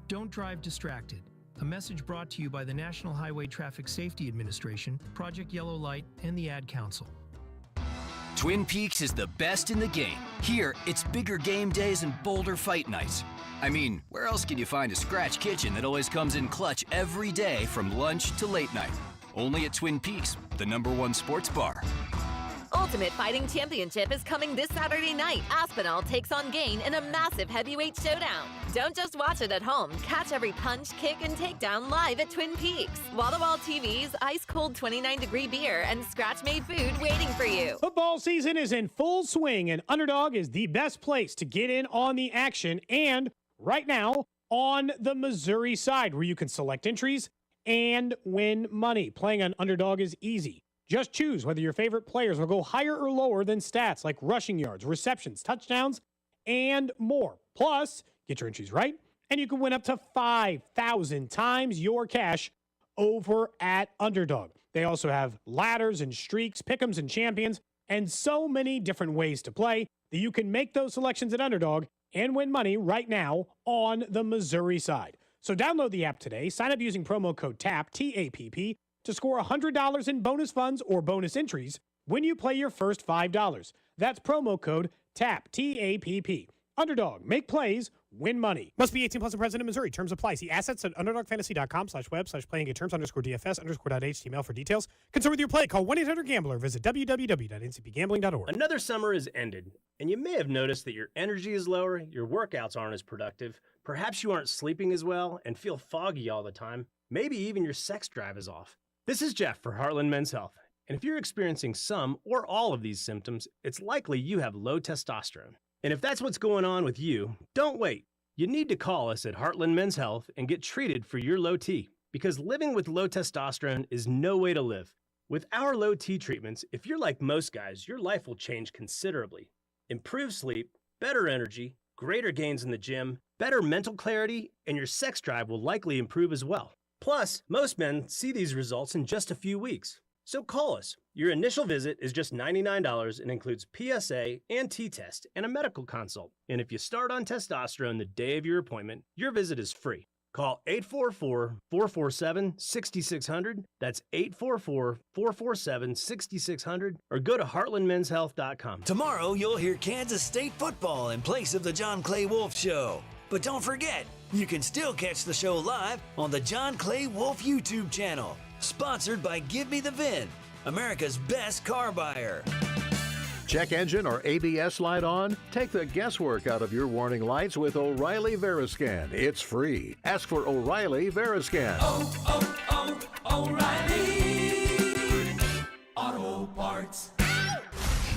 Don't drive distracted. A message brought to you by the National Highway Traffic Safety Administration, Project Yellow Light, and the Ad Council. Twin Peaks is the best in the game. Here, it's bigger game days and bolder fight nights. I mean, where else can you find a scratch kitchen that always comes in clutch every day from lunch to late night? Only at Twin Peaks, the #1 sports bar. Ultimate Fighting Championship is coming this Saturday night. Aspinall takes on Gain in a massive heavyweight showdown. Don't just watch it at home. Catch every punch, kick, and takedown live at Twin Peaks. Wall-to-wall TVs, ice-cold 29-degree beer, and scratch-made food waiting for you. Football season is in full swing, and Underdog is the best place to get in on the action. And right now, on the Missouri side, where you can select entries and win money. Playing on Underdog is easy. Just choose whether your favorite players will go higher or lower than stats like rushing yards, receptions, touchdowns, and more. Plus, get your entries right, and you can win up to 5,000 times your cash over at Underdog. They also have ladders and streaks, pick'ems and champions, and so many different ways to play that you can make those selections at Underdog and win money right now on the Missouri side. So download the app today, sign up using promo code TAPP, T-A-P-P, to score $100 in bonus funds or bonus entries when you play your first $5. That's promo code TAPP, T-A-P-P. Underdog, make plays, win money. Must be 18 plus and present in Missouri. Terms apply. See assets at underdogfantasy.com/web/playing-terms_DFS_HTML for details. Concern with your play. Call 1-800-GAMBLER. Visit www.ncpgambling.org. Another summer is ended, and you may have noticed that your energy is lower, your workouts aren't as productive, perhaps you aren't sleeping as well and feel foggy all the time. Maybe even your sex drive is off. This is Jeff for Heartland Men's Health, and if you're experiencing some or all of these symptoms, it's likely you have low testosterone. And if that's what's going on with you, don't wait. You need to call us at Heartland Men's Health and get treated for your low T, because living with low testosterone is no way to live. With our low T treatments, if you're like most guys, your life will change considerably. Improved sleep, better energy, greater gains in the gym, better mental clarity, and your sex drive will likely improve as well. Plus, most men see these results in just a few weeks. So call us. Your initial visit is just $99 and includes PSA and T-test and a medical consult. And if you start on testosterone the day of your appointment, your visit is free. Call 844-447-6600. That's 844-447-6600. Or go to heartlandmenshealth.com. Tomorrow, you'll hear Kansas State football in place of the John Clay Wolf Show. But don't forget, you can still catch the show live on the John Clay Wolf YouTube channel. Sponsored by Give Me the VIN, America's best car buyer. Check engine or ABS light on? Take the guesswork out of your warning lights with O'Reilly Veriscan. It's free. Ask for O'Reilly Veriscan. O'Reilly Auto Parts.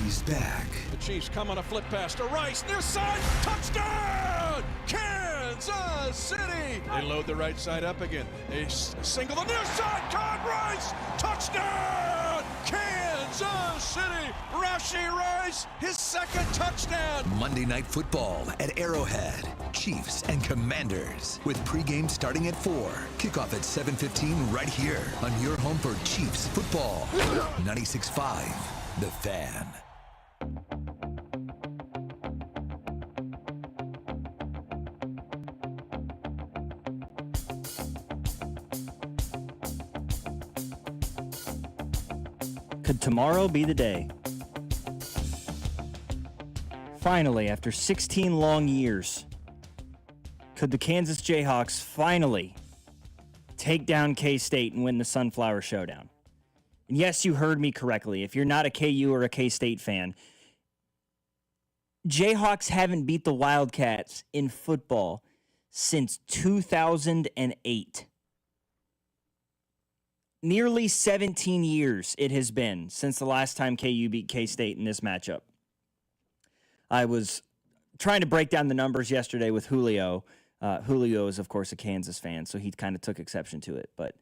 He's back. The Chiefs come on a flip pass to Rice, near side, touchdown! Kansas City! They load the right side up again. A single, the near side, caught Rice! Touchdown! Kansas City! Rashee Rice, his second touchdown! Monday Night Football at Arrowhead. Chiefs and Commanders. With pregame starting at 4. Kickoff at 7:15 right here on your home for Chiefs football. 96.5, The Fan. Could tomorrow be the day? Finally, after 16 long years, could the Kansas Jayhawks finally take down K-State and win the Sunflower Showdown? And yes, you heard me correctly. If you're not a KU or a K-State fan, Jayhawks haven't beat the Wildcats in football since 2008. Nearly 17 years it has been since the last time KU beat K-State in this matchup. I was trying to break down the numbers yesterday with Julio. Julio is, of course, a Kansas fan, so he kind of took exception to it. But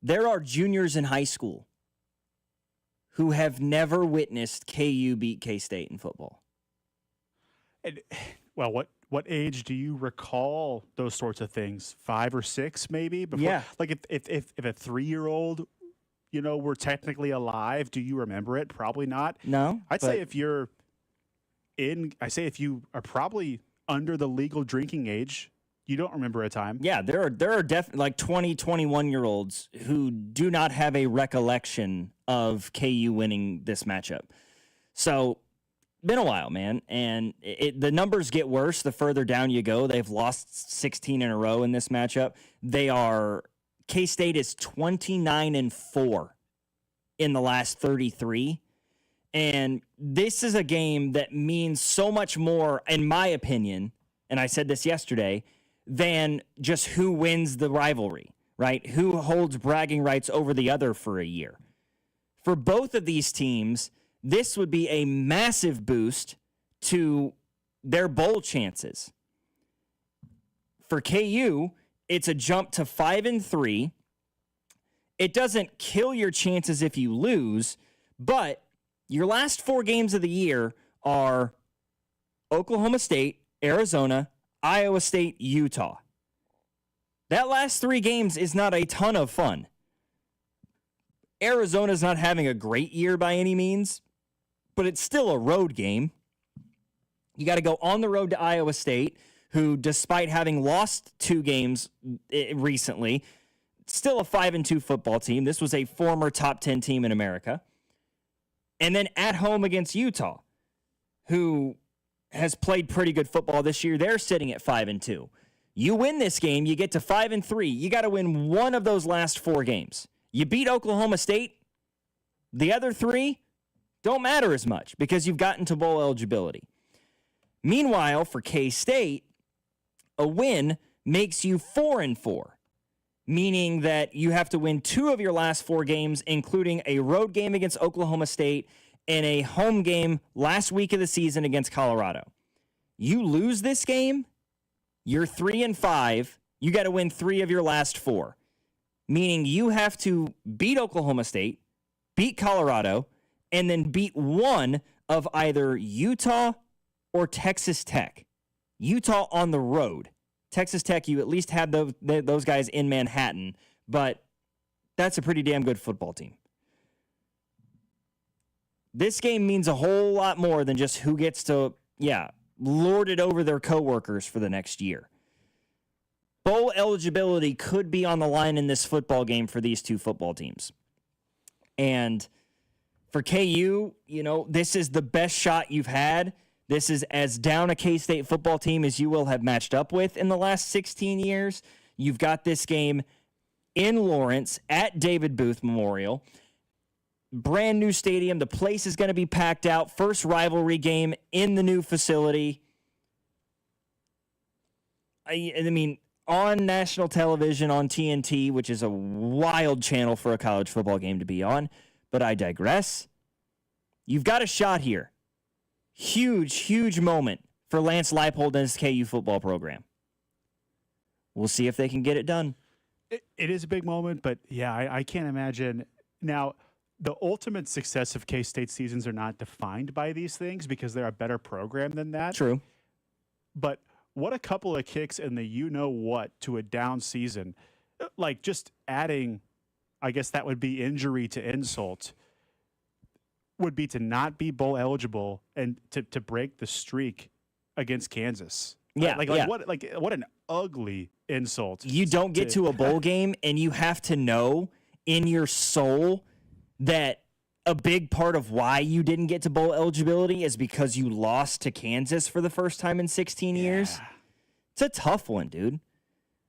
there are juniors in high school who have never witnessed KU beat K-State in football. And, well, what age do you recall those sorts of things? 5 or 6, maybe? Before, yeah. Like if a 3-year-old, were technically alive, do you remember it? Probably not. No. I'd say if you're if you are probably under the legal drinking age, you don't remember a time. Yeah, there are definitely like 20, 21-year-olds who do not have a recollection of KU winning this matchup. So, been a while, man, and the numbers get worse the further down you go. They've lost 16 in a row in this matchup. K-State is 29-4 in the last 33. And this is a game that means so much more, in my opinion, and I said this yesterday, than just who wins the rivalry, right? Who holds bragging rights over the other for a year. For both of these teams, this would be a massive boost to their bowl chances. For KU, it's a jump to 5-3. It doesn't kill your chances if you lose, but your last 4 games of the year are Oklahoma State, Arizona, Iowa State, Utah. That last 3 games is not a ton of fun. Arizona's not having a great year by any means, but it's still a road game. You got to go on the road to Iowa State, who, despite having lost 2 games recently, still a 5-2 football team. This was a former top 10 team in America. And then at home against Utah, who has played pretty good football this year. They're sitting at 5-2. You win this game, you get to 5-3. You got to win one of those last 4 games. You beat Oklahoma State. The other 3 don't matter as much because you've gotten to bowl eligibility. Meanwhile, for K-State, a win makes you 4-4, meaning that you have to win 2 of your last 4 games, including a road game against Oklahoma State and a home game last week of the season against Colorado. You lose this game, You're 3-5. You got to win 3 of your last 4, meaning you have to beat Oklahoma State, beat Colorado, and then beat one of either Utah or Texas Tech. Utah on the road. Texas Tech, you at least had those guys in Manhattan, but that's a pretty damn good football team. This game means a whole lot more than just who gets to, lord it over their coworkers for the next year. Bowl eligibility could be on the line in this football game for these two football teams. And for KU, this is the best shot you've had. This is as down a K-State football team as you will have matched up with in the last 16 years. You've got this game in Lawrence at David Booth Memorial. Brand new stadium. The place is going to be packed out. First rivalry game in the new facility. I mean, on national television, on TNT, which is a wild channel for a college football game to be on, but I digress. You've got a shot here. Huge, huge moment for Lance Leipold and his KU football program. We'll see if they can get it done. It is a big moment, but I can't imagine. Now, the ultimate success of K-State seasons are not defined by these things because they're a better program than that. True. But what a couple of kicks in the you-know-what to a down season. Like, just adding, I guess that would be injury to insult, would be to not be bowl eligible and to break the streak against Kansas. Yeah, what an ugly insult. You don't get to a bowl game and you have to know in your soul that a big part of why you didn't get to bowl eligibility is because you lost to Kansas for the first time in 16 years. It's a tough one, dude.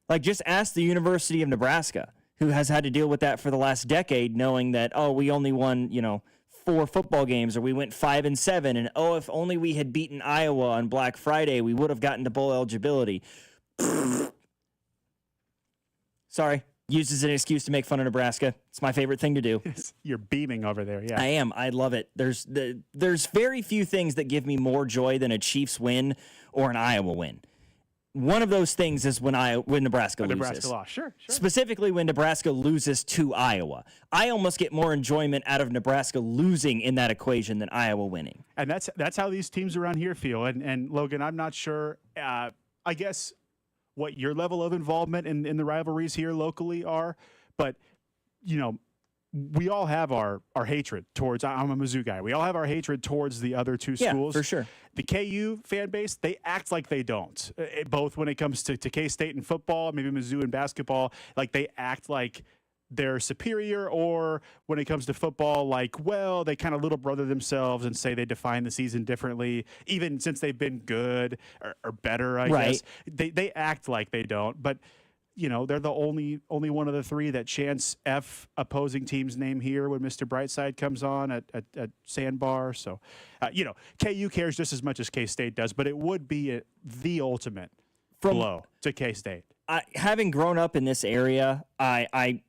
Like, just ask the University of Nebraska, who has had to deal with that for the last decade, knowing that, we only won, 4 football games, or we went 5-7, and if only we had beaten Iowa on Black Friday, we would have gotten to bowl eligibility. Sorry. Used as an excuse to make fun of Nebraska. It's my favorite thing to do. You're beaming over there, yeah. I am. I love it. There's very few things that give me more joy than a Chiefs win or an Iowa win. One of those things is when Nebraska loses. Nebraska lost, sure. Specifically when Nebraska loses to Iowa. I almost get more enjoyment out of Nebraska losing in that equation than Iowa winning. And that's how these teams around here feel. And Logan, I'm not sure, I guess, what your level of involvement in the rivalries here locally are, but we all have our hatred towards. I'm a Mizzou guy. We all have our hatred towards the other two schools. Yeah, for sure. The KU fan base, they act like they don't. Both when it comes to K-State and football, maybe Mizzou in basketball, like they act like they're superior, or when it comes to football, they kind of little brother themselves and say they define the season differently, even since they've been good or better, I guess. They act like they don't, but they're the only one of the 3 that chants F opposing team's name here when Mr. Brightside comes on at Sandbar. So, KU cares just as much as K-State does, but it would be the ultimate blow to K-State. Having grown up in this area, I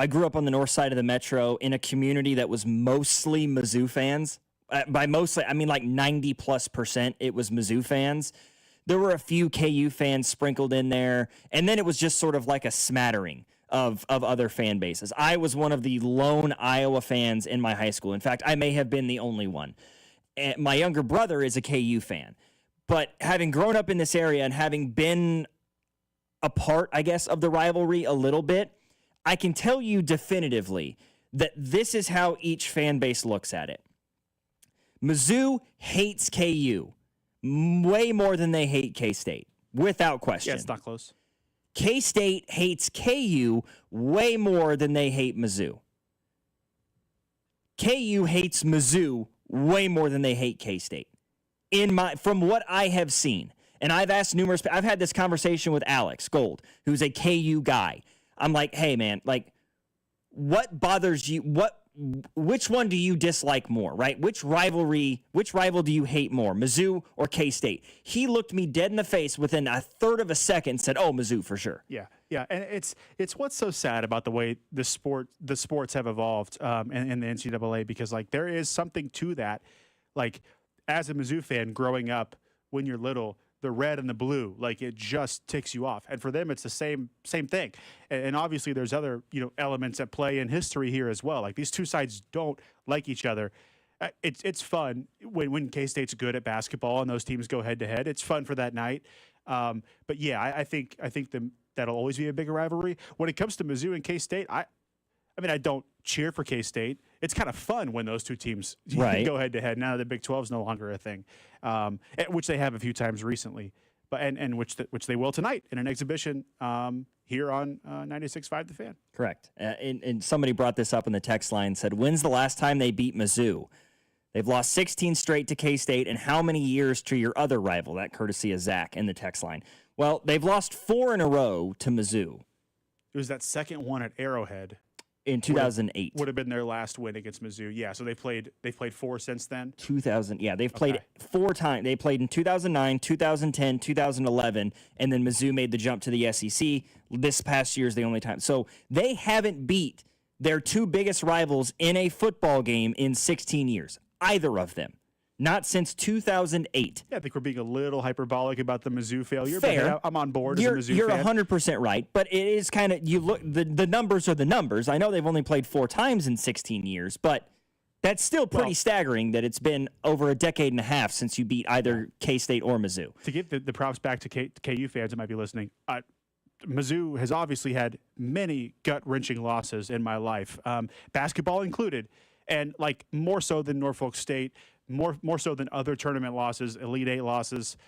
grew up on the north side of the metro in a community that was mostly Mizzou fans. By mostly, I mean like 90+% it was Mizzou fans. There were a few KU fans sprinkled in there, and then it was just sort of like a smattering of other fan bases. I was one of the lone Iowa fans in my high school. In fact, I may have been the only one. And my younger brother is a KU fan. But having grown up in this area and having been a part, I guess, of the rivalry a little bit, I can tell you definitively that this is how each fan base looks at it. Mizzou hates KU way more than they hate K-State, without question. Yeah, it's not close. K-State hates KU way more than they hate Mizzou. KU hates Mizzou way more than they hate K-State. From what I have seen, and I've had this conversation with Alex Gold, who's a KU guy. I'm like, hey man, what bothers you? Which one do you dislike more, right? Which rival do you hate more, Mizzou or K-State? He looked me dead in the face within a third of a second and said, oh, Mizzou for sure. Yeah. And it's what's so sad about the way the sports have evolved in the NCAA, because there is something to that. As a Mizzou fan growing up when you're little, the red and the blue. Like, it just ticks you off. And for them, it's the same thing. And obviously there's other, elements at play in history here as well. Like, these two sides don't like each other. It's fun when K-State's good at basketball and those teams go head to head. It's fun for that night. But yeah, I think that'll always be a bigger rivalry. When it comes to Mizzou and K-State, I don't cheer for K-State. It's kind of fun when those two teams go head to head. Now the Big 12 is no longer a thing, which they have a few times recently, but and which they will tonight in an exhibition here on 96.5 The Fan. Correct. And somebody brought this up in the text line, said, when's the last time they beat Mizzou? They've lost 16 straight to K-State, and how many years to your other rival? That courtesy of Zach in the text line. Well, they've lost 4 in a row to Mizzou. It was that second one at Arrowhead. In 2008. Would have been their last win against Mizzou. Yeah, so they've played 4 since then. 2000. Yeah, they've played 4 times. They played in 2009, 2010, 2011, and then Mizzou made the jump to the SEC. This past year is the only time. So they haven't beat their 2 biggest rivals in a football game in 16 years. Either of them. Not since 2008. Yeah, I think we're being a little hyperbolic about the Mizzou failure. Fair. But I'm on board as a Mizzou You're fan. 100% right, but it is kind of, you look, the numbers are the numbers. I know they've only played 4 times in 16 years, but that's still pretty staggering that it's been over a decade and a half since you beat either K-State or Mizzou. To give the props back to KU fans that might be listening, Mizzou has obviously had many gut-wrenching losses in my life, basketball included, and like more so than Norfolk State, more so than other tournament losses, Elite 8 losses.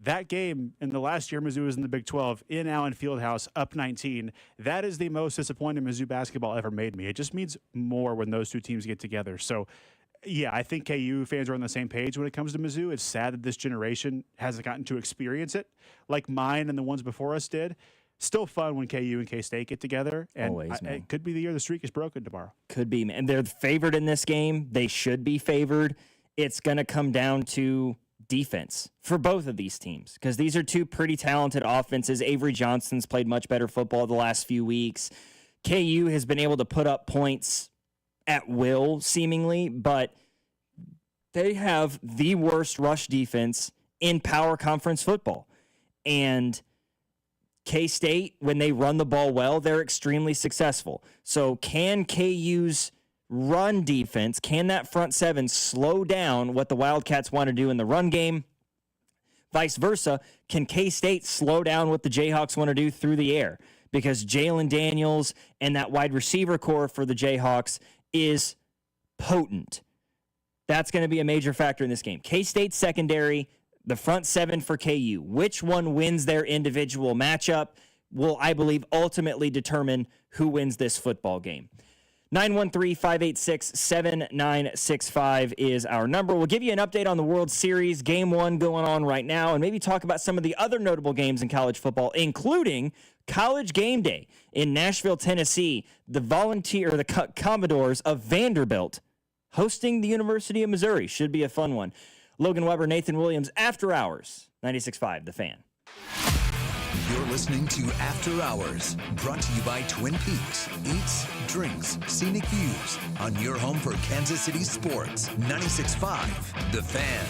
That game in the last year Mizzou was in the Big 12 in Allen Fieldhouse, up 19. That is the most disappointed Mizzou basketball ever made me. It just means more when those two teams get together. So, yeah, I think KU fans are on the same page when it comes to Mizzou. It's sad that this generation hasn't gotten to experience it like mine and the ones before us did. Still fun when KU and K-State get together. And Always, man. It could be the year the streak is broken tomorrow. Could be, man. And they're favored in this game. They should be favored. It's going to come down to defense for both of these teams because these are 2 pretty talented offenses. Avery Johnson's played much better football the last few weeks. KU has been able to put up points at will, seemingly, but they have the worst rush defense in power conference football. And K-State, when they run the ball well, they're extremely successful. So can KU's run defense, can that front 7 slow down what the Wildcats want to do in the run game? Vice versa, can K-State slow down what the Jayhawks want to do through the air? Because Jalen Daniels and that wide receiver core for the Jayhawks is potent. That's going to be a major factor in this game. K-State secondary, the front 7 for KU. Which one wins their individual matchup will, I believe, ultimately determine who wins this football game. 913-586-7965 is our number. We'll give you an update on the World Series, Game 1 going on right now, and maybe talk about some of the other notable games in college football, including College Game Day in Nashville, Tennessee. The Commodores of Vanderbilt hosting the University of Missouri. Should be a fun one. Logan Weber, Nathan Williams, After Hours, 96.5 The Fan. You're listening to After Hours, brought to you by Twin Peaks. Eats, drinks, scenic views on your home for Kansas City sports. 96.5 The Fan.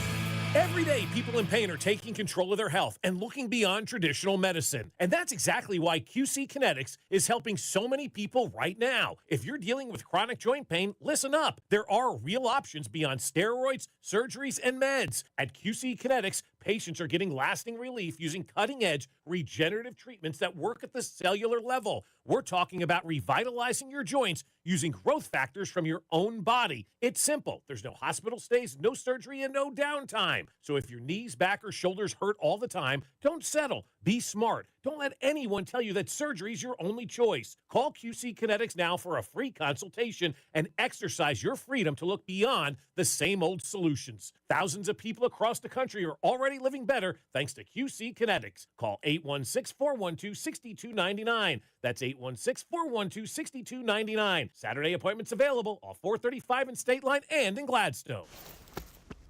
Every day, people in pain are taking control of their health and looking beyond traditional medicine. And that's exactly why QC Kinetics is helping so many people right now. If you're dealing with chronic joint pain, listen up. There are real options beyond steroids, surgeries, and meds. At QC Kinetics, patients are getting lasting relief using cutting-edge regenerative treatments that work at the cellular level. We're talking about revitalizing your joints using growth factors from your own body. It's simple. There's no hospital stays, no surgery, and no downtime. So if your knees, back, or shoulders hurt all the time, don't settle. Be smart. Don't let anyone tell you that surgery is your only choice. Call QC Kinetics now for a free consultation and exercise your freedom to look beyond the same old solutions. Thousands of people across the country are already living better thanks to QC Kinetics. Call 816-412-6299. That's 816-412-6299. Saturday appointments available off 435 in State Line and in Gladstone.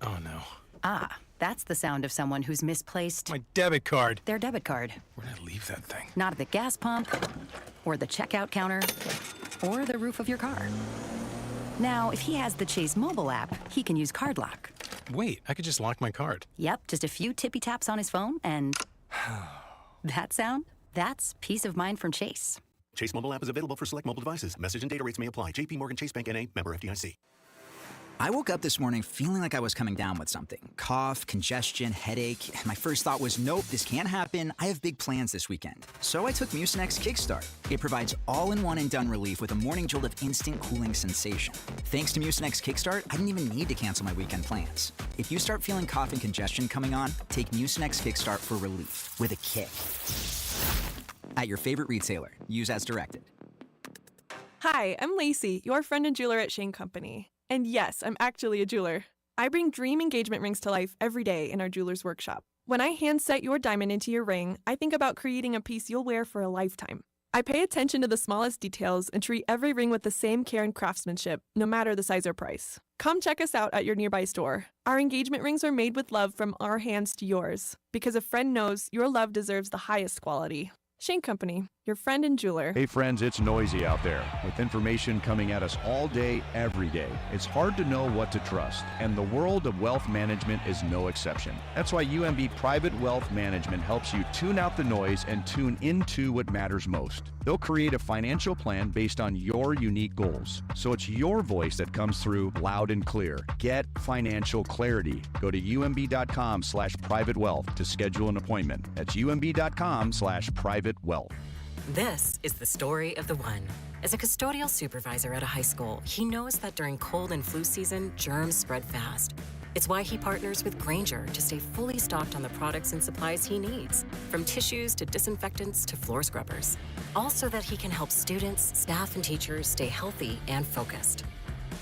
Oh, no. Ah, that's the sound of someone who's misplaced My debit card. their debit card. Where'd I leave that thing? Not at the gas pump, or the checkout counter, or the roof of your car. Now, if he has the Chase mobile app, he can use Card Lock. Wait, I could just lock my card. Yep, just a few tippy taps on his phone and that sound? That's peace of mind from Chase. Chase mobile app is available for select mobile devices. Message and data rates may apply. JP Morgan Chase Bank N.A. member FDIC. I woke up this morning feeling like I was coming down with something. Cough, congestion, headache. My first thought was, nope, this can't happen. I have big plans this weekend. So I took Mucinex Kickstart. It provides all-in-one and done relief with a morning jolt of instant cooling sensation. Thanks to Mucinex Kickstart, I didn't even need to cancel my weekend plans. If you start feeling cough and congestion coming on, take Mucinex Kickstart for relief with a kick. At your favorite retailer. Use as directed. Hi, I'm Lacey, your friend and jeweler at Shane Company. And yes, I'm actually a jeweler. I bring dream engagement rings to life every day in our jeweler's workshop. When I hand set your diamond into your ring, I think about creating a piece you'll wear for a lifetime. I pay attention to the smallest details and treat every ring with the same care and craftsmanship, no matter the size or price. Come check us out at your nearby store. Our engagement rings are made with love from our hands to yours, because a friend knows your love deserves the highest quality. Shane Company, your friend and jeweler. Hey friends, it's noisy out there with information coming at us all day, every day. It's hard to know what to trust, and the world of wealth management is no exception. That's why UMB Private Wealth Management helps you tune out the noise and tune into what matters most. They'll create a financial plan based on your unique goals, so it's your voice that comes through loud and clear. Get financial clarity. Go to umb.com/privatewealth to schedule an appointment. That's umb.com/privatewealth. This is the story of the one. As a custodial supervisor at a high school, he knows that during cold and flu season, germs spread fast. It's why he partners with Grainger to stay fully stocked on the products and supplies he needs, from tissues to disinfectants to floor scrubbers. All so that he can help students, staff, and teachers stay healthy and focused.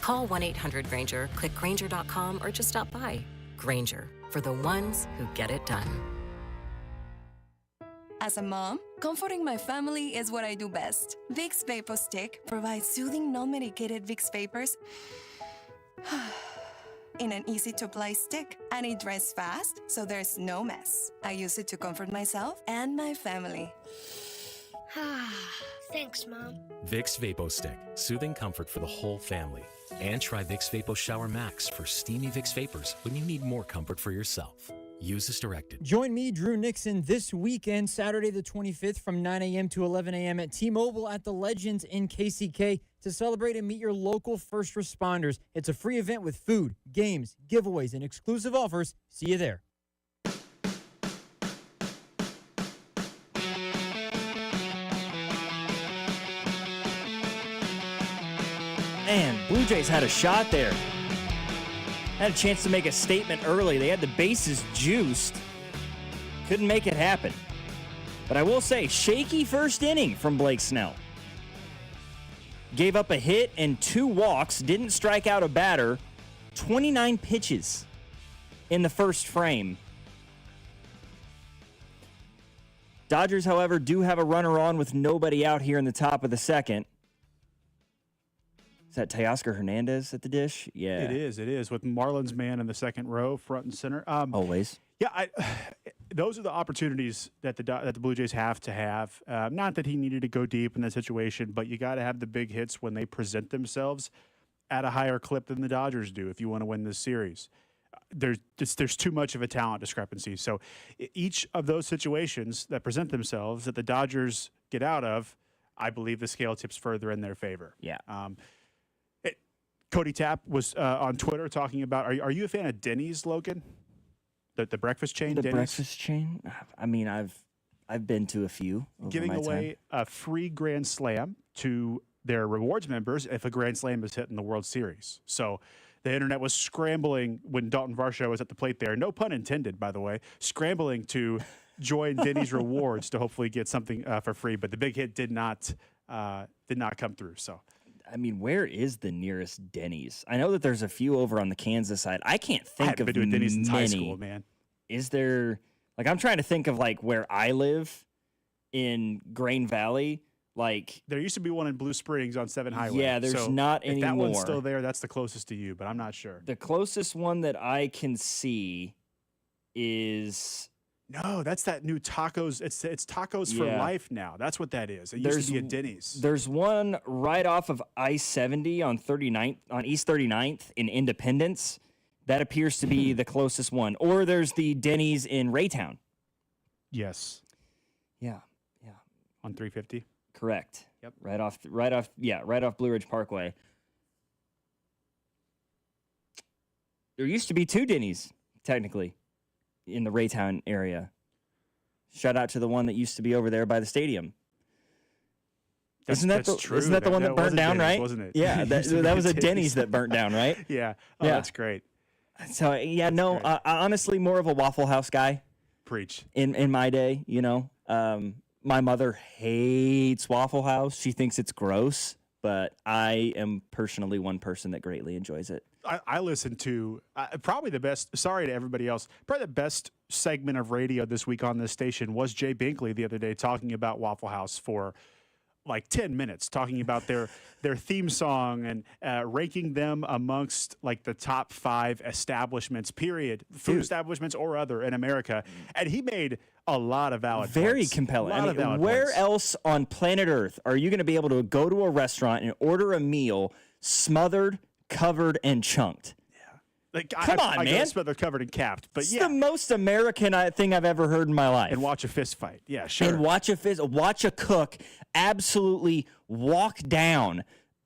Call 1-800-GRAINGER, click Grainger.com, or just stop by. Grainger, for the ones who get it done. As a mom, comforting my family is what I do best. Vicks Vapor Stick provides soothing, non-medicated Vicks vapors in an easy-to-apply stick, and it dries fast, so there's no mess. I use it to comfort myself and my family. Thanks, Mom. Vicks Vapo Stick, soothing comfort for the whole family. And try Vicks Vapo Shower Max for steamy Vicks vapors when you need more comfort for yourself. Use as directed. Join me, Drew Nixon, this weekend, Saturday the 25th from 9 a.m. to 11 a.m. at T-Mobile at the Legends in KCK to celebrate and meet your local first responders. It's a free event with food, games, giveaways, and exclusive offers. See you there. Man, Blue Jays had a shot there. Had a chance to make a statement early. They had the bases juiced. Couldn't make it happen. But I will say, shaky first inning from Blake Snell. Gave up a hit and 2 walks. Didn't strike out a batter. 29 pitches in the first frame. Dodgers, however, do have a runner on with nobody out here in the top of the second. Is that Teoscar Hernandez at the dish? Yeah. It is, with Marlins man in the second row, front and center. Always. Yeah, those are the opportunities that the Blue Jays have to have. Not that he needed to go deep in that situation, but you got to have the big hits when they present themselves at a higher clip than the Dodgers do if you want to win this series. There's too much of a talent discrepancy. So each of those situations that present themselves that the Dodgers get out of, I believe the scale tips further in their favor. Yeah. Cody Tapp was on Twitter talking about, are you a fan of Denny's, Logan? The breakfast chain, The Denny's? breakfast chain? I mean, I've been to a few over Giving my away time. a free Grand Slam to their rewards members if a Grand Slam is hit in the World Series. So the internet was scrambling when Dalton Varsho was at the plate there. No pun intended, by the way. Scrambling to join Denny's rewards to hopefully get something for free. But the big hit did not come through. So. I mean, where is the nearest Denny's? I know that there's a few over on the Kansas side. I can't think of been to a Denny's since high many. school, man. Is there, like, I'm trying to think of, like, where I live in Grain Valley. Like, there used to be one in Blue Springs on 7 Highway. Yeah, there's so not if anymore. that one's still there, that's the closest to you, but I'm not sure. The closest one that I can see is... No, that's that new tacos. It's tacos for life now. That's what that is. It used to be a Denny's. There's one right off of I-70 on East 39th in Independence. That appears to be the closest one. Or there's the Denny's in Raytown. Yes. Yeah. On 350. Correct. Yep. Right off Blue Ridge Parkway. There used to be 2 Denny's, technically, in the Raytown area. Shout out to the one that used to be over there by the stadium. Isn't that the one that burned down, Denny's, right? wasn't it? Yeah, that was a Denny's that burnt down, right? Yeah. Yeah. That's great. So honestly, more of a Waffle House guy. Preach. In my day, my mother hates Waffle House. She thinks it's gross, but I am personally one person that greatly enjoys it. I listened to probably the best, sorry to everybody else, probably the best segment of radio this week on this station was Jay Binkley the other day talking about Waffle House for like 10 minutes, talking about their theme song and ranking them amongst like the top 5 establishments, period, food establishments or other in America. And he made a lot of valid Very points. compelling. A lot of valid where points. else on planet Earth are you going to be able to go to a restaurant and order a meal smothered, covered, and chunked? Like, Come on, I man. guess they're covered and capped, but It's yeah. the most American thing I've ever heard in my life. And watch a fist fight. Yeah, sure. And watch a cook absolutely walk down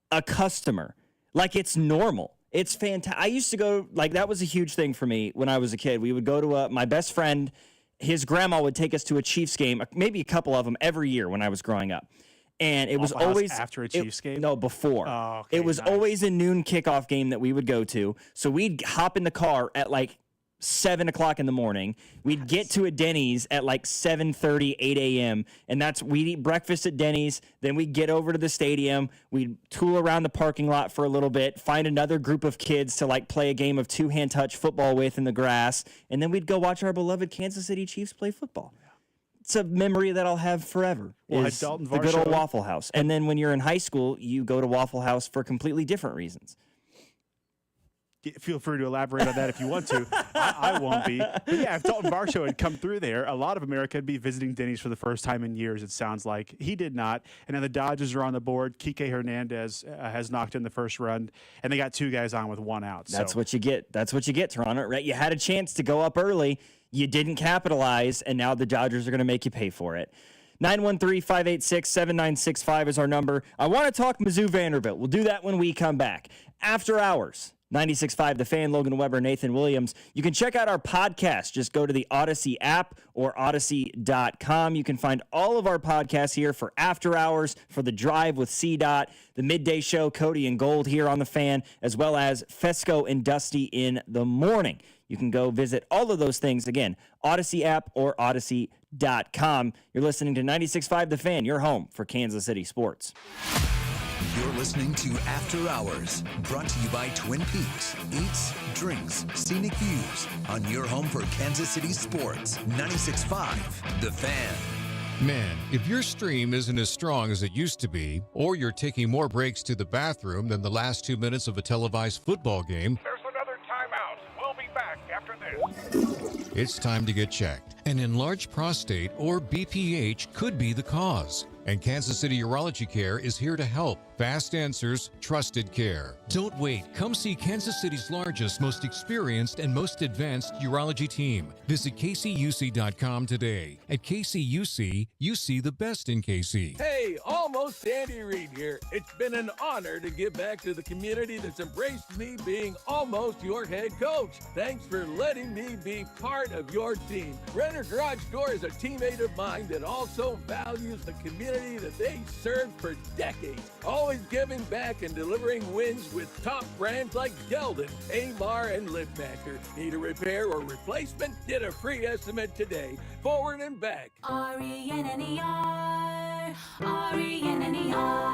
a customer like it's normal. It's fantastic. I used to go, like, that was a huge thing for me when I was a kid. We would go to my best friend, his grandma would take us to a Chiefs game, maybe a couple of them every year when I was growing up. And it was Waffle House always after a Chiefs game? No, before. Oh, okay, it was always a noon kickoff game that we would go to. So we'd hop in the car at like 7 o'clock in the morning. We'd get to a Denny's at like 7:30, 8 a.m. And we'd eat breakfast at Denny's. Then we'd get over to the stadium. We'd tool around the parking lot for a little bit, find another group of kids to like play a game of 2-hand touch football with in the grass. And then we'd go watch our beloved Kansas City Chiefs play football. It's a memory that I'll have forever. Well, is at Dalton the good old Varsho- Waffle House. And then when you're in high school, you go to Waffle House for completely different reasons. Feel free to elaborate on that if you want to. I won't be. But yeah, if Dalton Varsho had come through there, a lot of America would be visiting Denny's for the first time in years, it sounds like. He did not. And now the Dodgers are on the board. Kike Hernandez has knocked in the first run, and they got 2 guys on with 1 out. That's what you get. That's what you get, Toronto. Right? You had a chance to go up early. You didn't capitalize, and now the Dodgers are going to make you pay for it. 913-586-7965 is our number. I want to talk Mizzou Vanderbilt. We'll do that when we come back. After hours, 96.5 The Fan, Logan Weber, Nathan Williams. You can check out our podcast. Just go to the Odyssey app or Odyssey.com. You can find all of our podcasts here for After Hours, for The Drive with C-Dot, the Midday Show, Cody and Gold here on The Fan, as well as Fesco and Dusty in the morning. You can go visit all of those things, again, Odyssey app or Odyssey.com. You're listening to 96.5 The Fan, your home for Kansas City sports. You're listening to After Hours, brought to you by Twin Peaks. Eats, drinks, scenic views on your home for Kansas City sports. 96.5 The Fan. Man, if your stream isn't as strong as it used to be, or you're taking more breaks to the bathroom than the last 2 minutes of a televised football game, There's another timeout. We'll be back after this. it's time to get checked. An enlarged prostate, or BPH, could be the cause. And Kansas City Urology Care is here to help. Fast answers, trusted care. Don't wait. Come see Kansas City's largest, most experienced, and most advanced urology team. Visit kcuc.com today. At KCUC, you see the best in KC. Hey, almost Andy Reid here. It's been an honor to give back to the community that's embraced me being almost your head coach. Thanks for letting me be part of your team. Renner Garage Door is a teammate of mine that also values the community that they served for decades. Always giving back and delivering wins with top brands like Geldon, Amar, and LiftMaster. Need a repair or replacement? Get a free estimate today. Forward and back. R-E-N-N-E-R, R-E-N-N-E-R.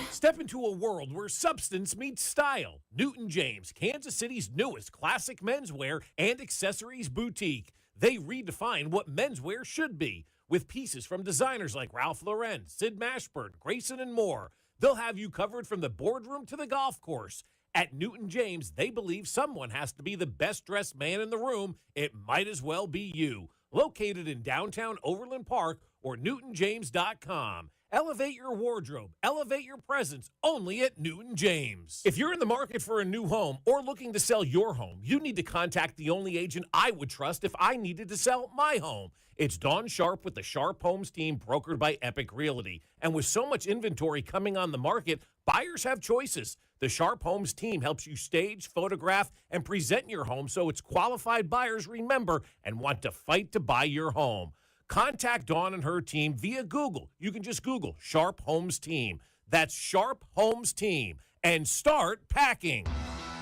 Step into a world where substance meets style. Newton James, Kansas City's newest classic menswear and accessories boutique. They redefine what menswear should be, with pieces from designers like Ralph Lauren, Sid Mashburn, Grayson, and more. They'll have you covered from the boardroom to the golf course. At Newton James, they believe someone has to be the best-dressed man in the room. It might as well be you. located in downtown Overland Park or newtonjames.com. Elevate your wardrobe, elevate your presence, only at Newton James. If you're in the market for a new home or looking to sell your home, you need to contact the only agent I would trust if I needed to sell my home. It's Dawn Sharp with the Sharp Homes team, brokered by Epic Realty. And with so much inventory coming on the market, buyers have choices. The Sharp Homes team helps you stage, photograph, and present your home so its qualified buyers remember and want to fight to buy your home. Contact Dawn and her team via Google. You can just Google Sharp Homes Team. That's Sharp Homes Team. And start packing.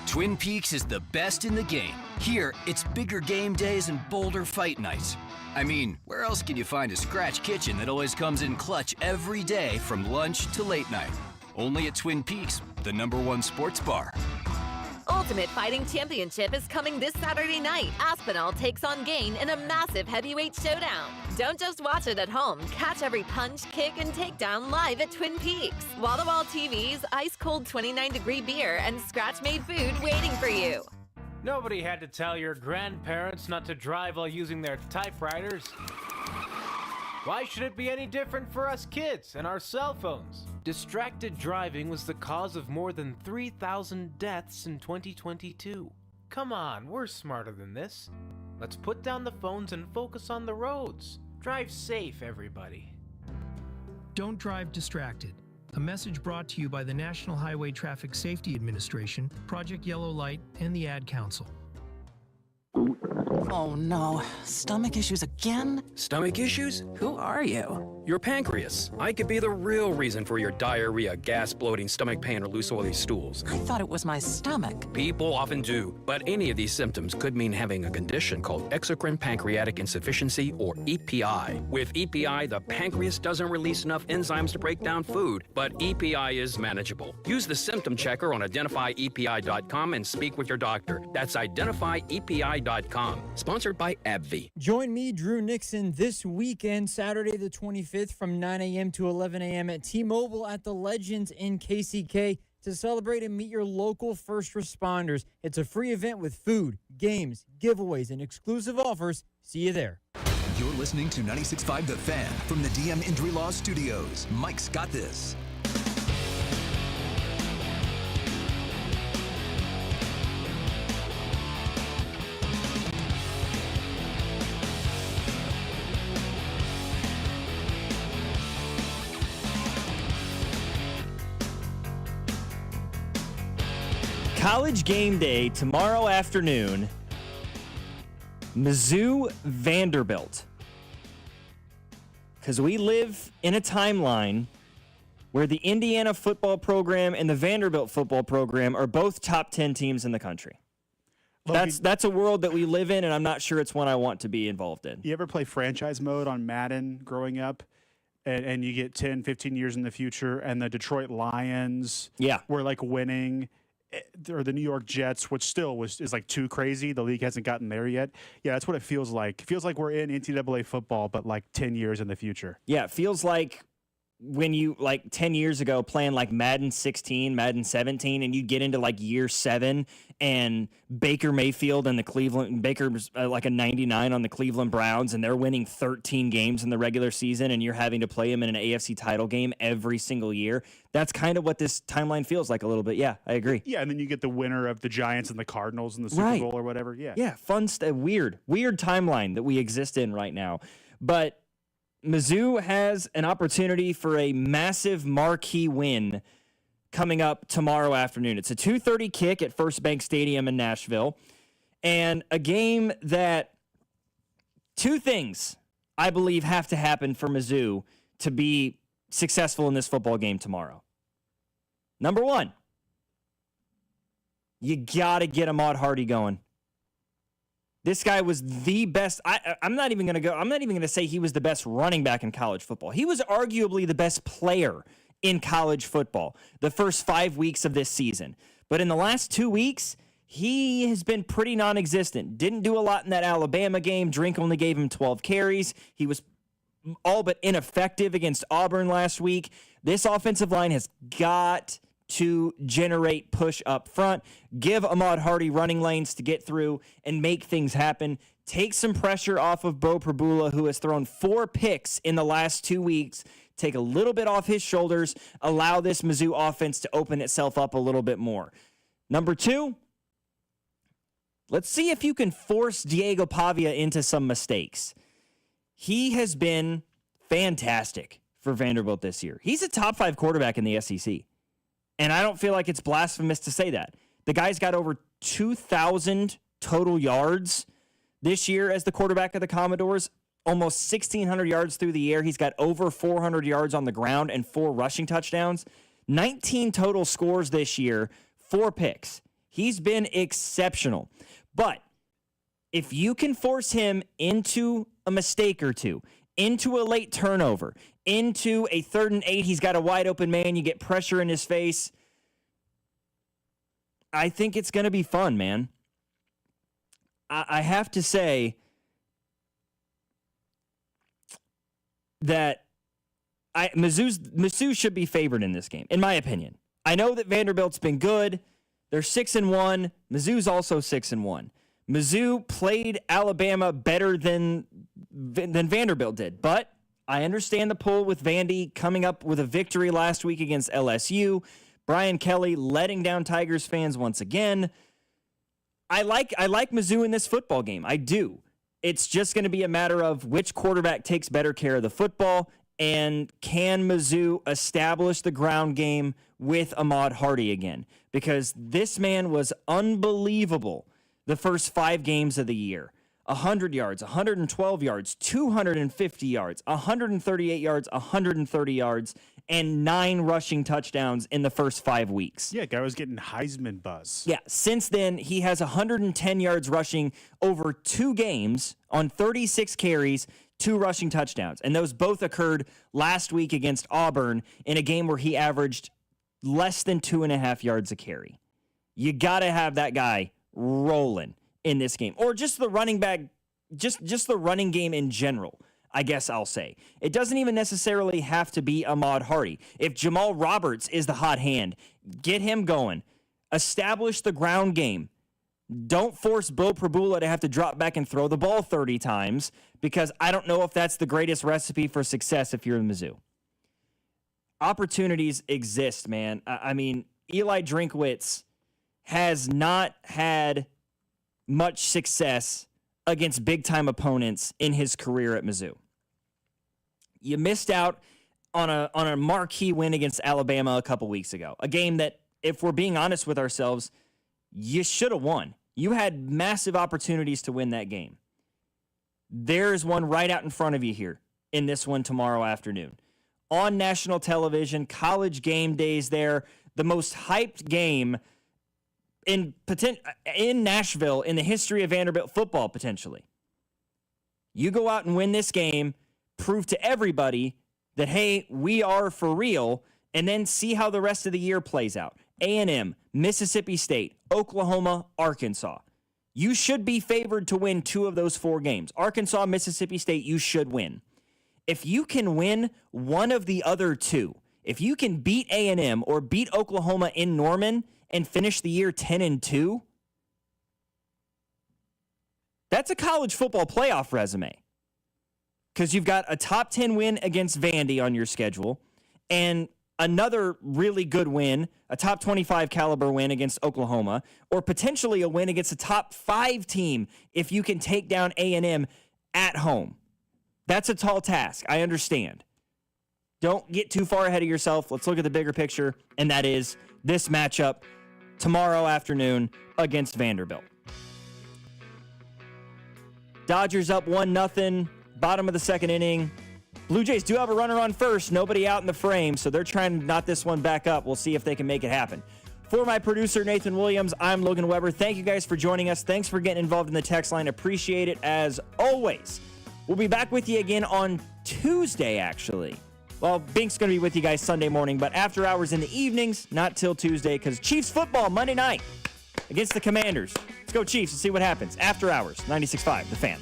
Twin Peaks is the best in the game. Here, it's bigger game days and bolder fight nights. I mean, where else can you find a scratch kitchen that always comes in clutch every day from lunch to late night? Only at Twin Peaks, the #1 sports bar. Ultimate Fighting Championship is coming this Saturday night. Aspinall takes on Gain in a massive heavyweight showdown. Don't just watch it at home. Catch every punch, kick, and takedown live at Twin Peaks. Wall-to-wall TVs, ice-cold 29-degree beer, and scratch-made food waiting for you. Nobody had to tell your grandparents not to drive while using their typewriters. Why should it be any different for us kids and our cell phones? Distracted driving was the cause of more than 3,000 deaths in 2022. Come on, we're smarter than this. Let's put down the phones and focus on the roads. Drive safe, everybody. Don't drive distracted. A message brought to you by the National Highway Traffic Safety Administration, Project Yellow Light, and the Ad Council. Oh no, stomach issues again? Stomach issues? Who are you? Your pancreas. I could be the real reason for your diarrhea, gas, bloating, stomach pain, or loose oily stools. I thought it was my stomach. People often do, but any of these symptoms could mean having a condition called exocrine pancreatic insufficiency, or EPI. With EPI, the pancreas doesn't release enough enzymes to break down food, but EPI is manageable. Use the symptom checker on identifyepi.com and speak with your doctor. That's identifyepi.com. Sponsored by AbbVie. Join me, Drew Nixon, this weekend, Saturday the 25th from 9 a.m. to 11 a.m. at T-Mobile at the Legends in KCK to celebrate and meet your local first responders. It's a free event with food, games, giveaways, and exclusive offers. See you there. You're listening to 96.5 The Fan from the DM Injury Law Studios. Mike's got this. College game day tomorrow afternoon. Mizzou Vanderbilt. Because we live in a timeline where the Indiana football program and the Vanderbilt football program are both top 10 teams in the country. Logan, That's a world that we live in, and I'm not sure it's one I want to be involved in. You ever play franchise mode on Madden growing up? And you get 10, 15 years in the future, and the Detroit Lions were like winning. Or the New York Jets, which still is like too crazy. The league hasn't gotten there yet. Yeah, that's what it feels like. It feels like we're in NCAA football, but like 10 years in the future. Yeah, it feels like when you, like 10 years ago, playing like Madden 16, Madden 17, and you get into like year 7, and Baker Mayfield and Baker's like a 99 on the Cleveland Browns, and they're winning 13 games in the regular season, and you're having to play them in an AFC title game every single year. That's kind of what this timeline feels like a little bit. Yeah, I agree. Yeah, and then you get the winner of the Giants and the Cardinals in the Super Bowl or whatever. Yeah. Yeah, fun stuff. Weird timeline that we exist in right now. But Mizzou has an opportunity for a massive marquee win coming up tomorrow afternoon. It's a 2:30 kick at First Bank Stadium in Nashville, and a game that two things I believe have to happen for Mizzou to be successful in this football game tomorrow. Number one, you got to get Ahmad Hardy going. This guy was the best. I'm not even going to say he was the best running back in college football. He was arguably the best player in college football the first 5 weeks of this season. But in the last 2 weeks, he has been pretty non-existent. Didn't do a lot in that Alabama game. Drink only gave him 12 carries. He was all but ineffective against Auburn last week. This offensive line has got to generate push up front, give Ahmad Hardy running lanes to get through and make things happen. take some pressure off of Bo Prabula, who has thrown 4 picks in the last 2 weeks. Take a little bit off his shoulders, allow this Mizzou offense to open itself up a little bit more. Number 2, let's see if you can force Diego Pavia into some mistakes. He has been fantastic for Vanderbilt this year. He's a top 5 quarterback in the SEC. And I don't feel like it's blasphemous to say that. The guy's got over 2,000 total yards this year as the quarterback of the Commodores. Almost 1,600 yards through the air. He's got over 400 yards on the ground and 4 rushing touchdowns. 19 total scores this year, 4 picks. He's been exceptional. But if you can force him into a mistake or two, into a late turnover, into a 3rd and 8, he's got a wide open man, you get pressure in his face, I think it's going to be fun, man. I have to say that Mizzou should be favored in this game, in my opinion. I know that Vanderbilt's been good. They're 6-1. Mizzou's also 6-1. Mizzou played Alabama better than Vanderbilt did, but I understand the pull with Vandy coming up with a victory last week against LSU. Brian Kelly letting down Tigers fans once again. I like Mizzou in this football game. I do. It's just going to be a matter of which quarterback takes better care of the football, and can Mizzou establish the ground game with Ahmad Hardy again? Because this man was unbelievable the first 5 games of the year. 100 yards, 112 yards, 250 yards, 138 yards, 130 yards, and 9 rushing touchdowns in the first 5 weeks. Yeah, guy was getting Heisman buzz. Yeah, since then, he has 110 yards rushing over 2 games on 36 carries, 2 rushing touchdowns. And those both occurred last week against Auburn in a game where he averaged less than 2.5 yards a carry. You got to have that guy rolling in this game. Or just the running back, just the running game in general, I guess I'll say. It doesn't even necessarily have to be Ahmad Hardy. If Jamal Roberts is the hot hand, get him going. Establish the ground game. Don't force Bo Prabula to have to drop back and throw the ball 30 times, because I don't know if that's the greatest recipe for success if you're in Mizzou. Opportunities exist, man. I mean, Eli Drinkwitz has not had much success against big-time opponents in his career at Mizzou. You missed out on a marquee win against Alabama a couple weeks ago, a game that, if we're being honest with ourselves, you should have won. You had massive opportunities to win that game. There's one right out in front of you here in this one tomorrow afternoon. On national television, College game days there, the most hyped game in Nashville in the history of Vanderbilt football, potentially. You go out and win this game, prove to everybody that, hey, we are for real, and then see how the rest of the year plays out. A&M, Mississippi State, Oklahoma, Arkansas. You should be favored to win 2 of those 4 games. Arkansas, Mississippi State, you should win. If you can win one of the other 2, if you can beat A&M or beat Oklahoma in Norman and finish the year 10-2, that's a college football playoff resume. Because you've got a top 10 win against Vandy on your schedule, and another really good win, a top 25 caliber win against Oklahoma, or potentially a win against a top 5 team if you can take down A&M at home. That's a tall task. I understand. Don't get too far ahead of yourself. Let's look at the bigger picture, and that is this matchup tomorrow afternoon against Vanderbilt. Dodgers up 1-0, bottom of the 2nd inning. Blue Jays do have a runner on first, nobody out in the frame, so they're trying to knot this one back up. We'll see if they can make it happen. For my producer, Nathan Williams, I'm Logan Weber. Thank you guys for joining us. Thanks for getting involved in the text line. Appreciate it as always. We'll be back with you again on Tuesday, actually. Well, Bink's going to be with you guys Sunday morning, but after hours in the evenings, not till Tuesday, because Chiefs football Monday night against the Commanders. Let's go Chiefs and see what happens. After hours, 96.5, The Fan.